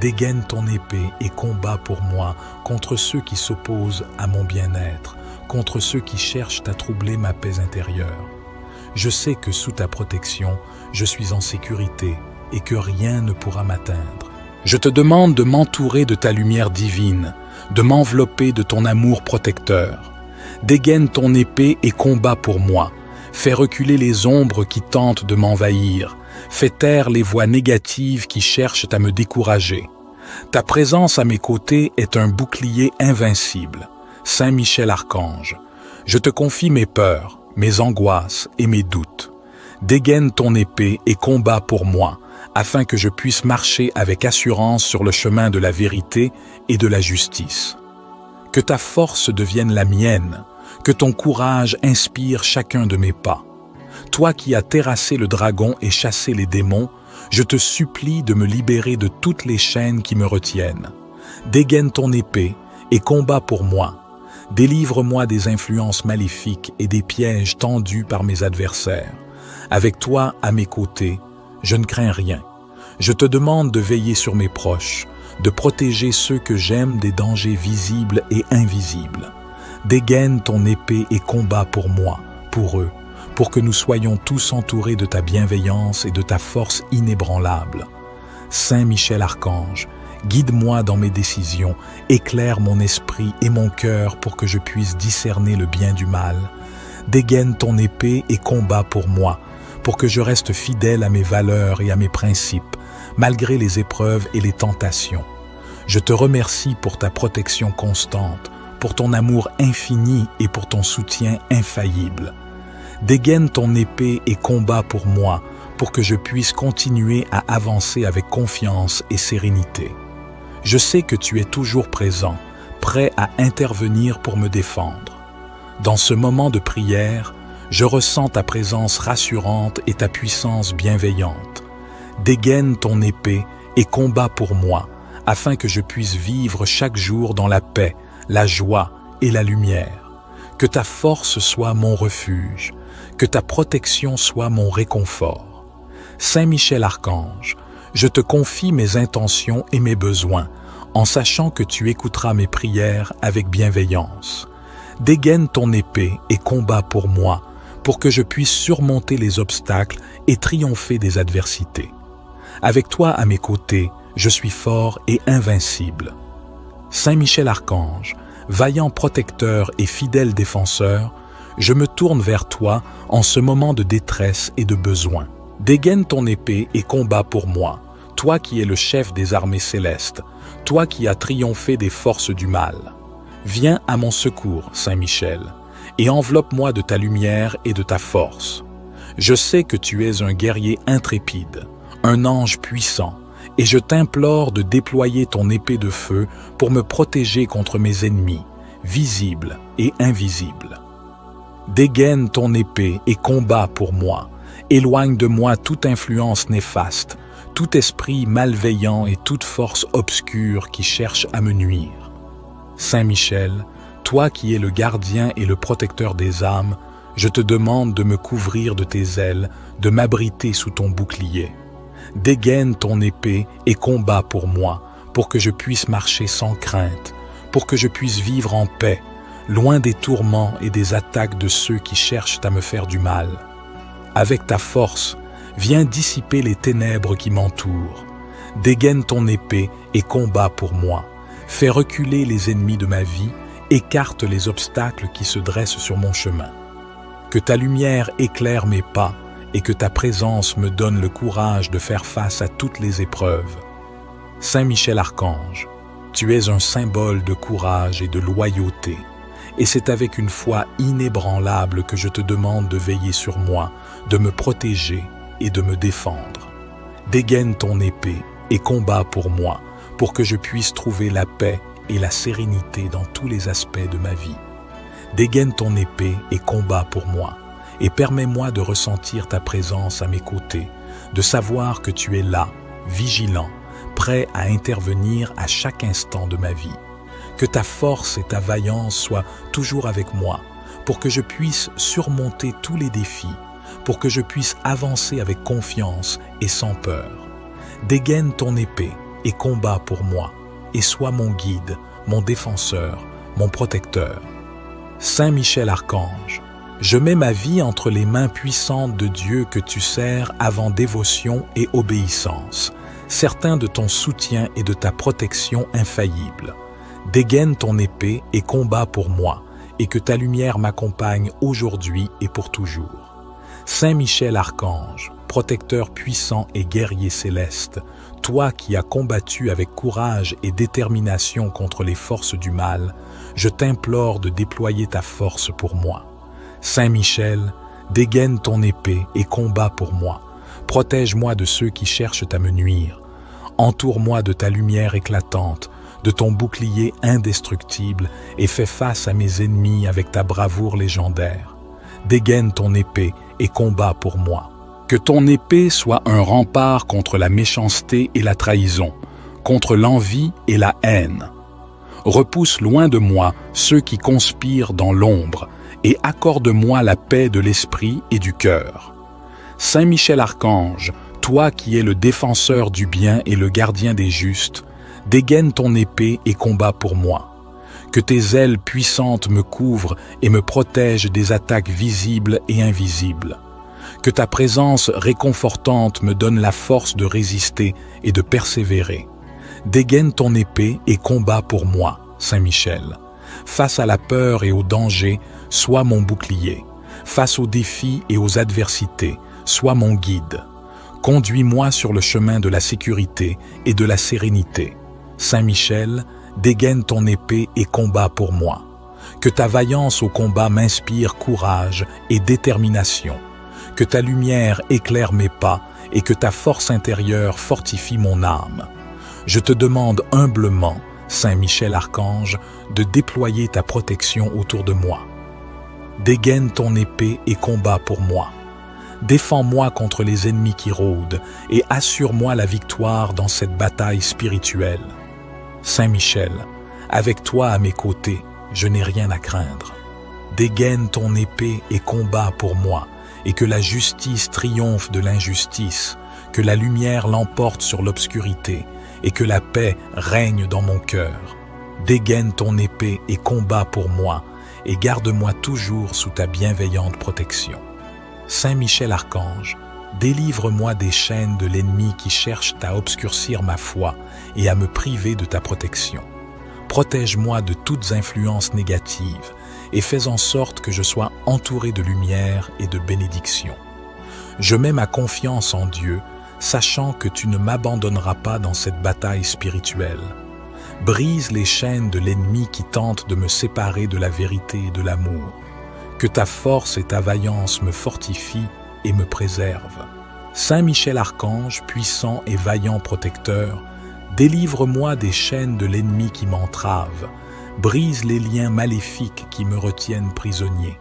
Dégaine ton épée et combat pour moi contre ceux qui s'opposent à mon bien-être, contre ceux qui cherchent à troubler ma paix intérieure. Je sais que sous ta protection, je suis en sécurité et que rien ne pourra m'atteindre. Je te demande de m'entourer de ta lumière divine, de m'envelopper de ton amour protecteur. Dégaine ton épée et combat pour moi. Fais reculer les ombres qui tentent de m'envahir. Fais taire les voix négatives qui cherchent à me décourager. Ta présence à mes côtés est un bouclier invincible. Saint Michel Archange, je te confie mes peurs, mes angoisses et mes doutes. Dégaine ton épée et combat pour moi, afin que je puisse marcher avec assurance sur le chemin de la vérité et de la justice. Que ta force devienne la mienne, que ton courage inspire chacun de mes pas. Toi qui as terrassé le dragon et chassé les démons, je te supplie de me libérer de toutes les chaînes qui me retiennent. Dégaine ton épée et combat pour moi. Délivre-moi des influences maléfiques et des pièges tendus par mes adversaires. Avec toi à mes côtés, je ne crains rien. Je te demande de veiller sur mes proches, de protéger ceux que j'aime des dangers visibles et invisibles. Dégaine ton épée et combat pour moi, pour eux, pour que nous soyons tous entourés de ta bienveillance et de ta force inébranlable. Saint Michel Archange, Guide-moi dans mes décisions, éclaire mon esprit et mon cœur pour que je puisse discerner le bien du mal. Dégaine ton épée et combat pour moi, pour que je reste fidèle à mes valeurs et à mes principes, malgré les épreuves et les tentations. Je te remercie pour ta protection constante, pour ton amour infini et pour ton soutien infaillible. Dégaine ton épée et combat pour moi, pour que je puisse continuer à avancer avec confiance et sérénité. Je sais que tu es toujours présent, prêt à intervenir pour me défendre. Dans ce moment de prière, je ressens ta présence rassurante et ta puissance bienveillante. Dégaine ton épée et combat pour moi, afin que je puisse vivre chaque jour dans la paix, la joie et la lumière. Que ta force soit mon refuge, que ta protection soit mon réconfort. Saint Michel Archange, je te confie mes intentions et mes besoins, en sachant que tu écouteras mes prières avec bienveillance. Dégaine ton épée et combat pour moi, pour que je puisse surmonter les obstacles et triompher des adversités. Avec toi à mes côtés, je suis fort et invincible. Saint Michel Archange, vaillant protecteur et fidèle défenseur, je me tourne vers toi en ce moment de détresse et de besoin. Dégaine ton épée et combat pour moi, toi qui es le chef des armées célestes, toi qui as triomphé des forces du mal. Viens à mon secours, Saint Michel, et enveloppe-moi de ta lumière et de ta force. Je sais que tu es un guerrier intrépide, un ange puissant, et je t'implore de déployer ton épée de feu pour me protéger contre mes ennemis, visibles et invisibles. Dégaine ton épée et combat pour moi. Éloigne de moi toute influence néfaste, tout esprit malveillant et toute force obscure qui cherche à me nuire. Saint Michel, toi qui es le gardien et le protecteur des âmes, je te demande de me couvrir de tes ailes, de m'abriter sous ton bouclier. Dégaine ton épée et combat pour moi, pour que je puisse marcher sans crainte, pour que je puisse vivre en paix, loin des tourments et des attaques de ceux qui cherchent à me faire du mal. Avec ta force, viens dissiper les ténèbres qui m'entourent. Dégaine ton épée et combat pour moi. Fais reculer les ennemis de ma vie, écarte les obstacles qui se dressent sur mon chemin. Que ta lumière éclaire mes pas et que ta présence me donne le courage de faire face à toutes les épreuves. Saint Michel Archange, tu es un symbole de courage et de loyauté, et c'est avec une foi inébranlable que je te demande de veiller sur moi, de me protéger et de me défendre. Dégaine ton épée et combat pour moi, pour que je puisse trouver la paix et la sérénité dans tous les aspects de ma vie. Dégaine ton épée et combat pour moi, et permets-moi de ressentir ta présence à mes côtés, de savoir que tu es là, vigilant, prêt à intervenir à chaque instant de ma vie. Que ta force et ta vaillance soient toujours avec moi, pour que je puisse surmonter tous les défis, pour que je puisse avancer avec confiance et sans peur. Dégaine ton épée et combat pour moi, et sois mon guide, mon défenseur, mon protecteur. Saint Michel Archange, je mets ma vie entre les mains puissantes de Dieu que tu sers avant dévotion et obéissance, certain de ton soutien et de ta protection infaillible. Dégaine ton épée et combat pour moi, et que ta lumière m'accompagne aujourd'hui et pour toujours. Saint Michel Archange, protecteur puissant et guerrier céleste, toi qui as combattu avec courage et détermination contre les forces du mal, je t'implore de déployer ta force pour moi. Saint Michel, dégaine ton épée et combat pour moi. Protège-moi de ceux qui cherchent à me nuire. Entoure-moi de ta lumière éclatante, de ton bouclier indestructible et fais face à mes ennemis avec ta bravoure légendaire. Dégaine ton épée et combat pour moi. Que ton épée soit un rempart contre la méchanceté et la trahison, contre l'envie et la haine. Repousse loin de moi ceux qui conspirent dans l'ombre et accorde-moi la paix de l'esprit et du cœur. Saint Michel Archange, toi qui es le défenseur du bien et le gardien des justes, dégaine ton épée et combat pour moi. Que tes ailes puissantes me couvrent et me protègent des attaques visibles et invisibles. Que ta présence réconfortante me donne la force de résister et de persévérer. Dégaine ton épée et combat pour moi, Saint Michel. Face à la peur et au danger, sois mon bouclier. Face aux défis et aux adversités, sois mon guide. Conduis-moi sur le chemin de la sécurité et de la sérénité. Saint Michel, dégaine ton épée et combat pour moi. Que ta vaillance au combat m'inspire courage et détermination. Que ta lumière éclaire mes pas et que ta force intérieure fortifie mon âme. Je te demande humblement, Saint Michel Archange, de déployer ta protection autour de moi. Dégaine ton épée et combat pour moi. Défends-moi contre les ennemis qui rôdent et assure-moi la victoire dans cette bataille spirituelle. Saint Michel, avec toi à mes côtés, je n'ai rien à craindre. Dégaine ton épée et combat pour moi, et que la justice triomphe de l'injustice, que la lumière l'emporte sur l'obscurité, et que la paix règne dans mon cœur. Dégaine ton épée et combat pour moi, et garde-moi toujours sous ta bienveillante protection. Saint Michel Archange, délivre-moi des chaînes de l'ennemi qui cherchent à obscurcir ma foi et à me priver de ta protection. Protège-moi de toutes influences négatives et fais en sorte que je sois entouré de lumière et de bénédiction. Je mets ma confiance en Dieu, sachant que tu ne m'abandonneras pas dans cette bataille spirituelle. Brise les chaînes de l'ennemi qui tente de me séparer de la vérité et de l'amour. Que ta force et ta vaillance me fortifient et me préservent. Saint Michel Archange, puissant et vaillant protecteur, délivre-moi des chaînes de l'ennemi qui m'entravent, brise les liens maléfiques qui me retiennent prisonnier.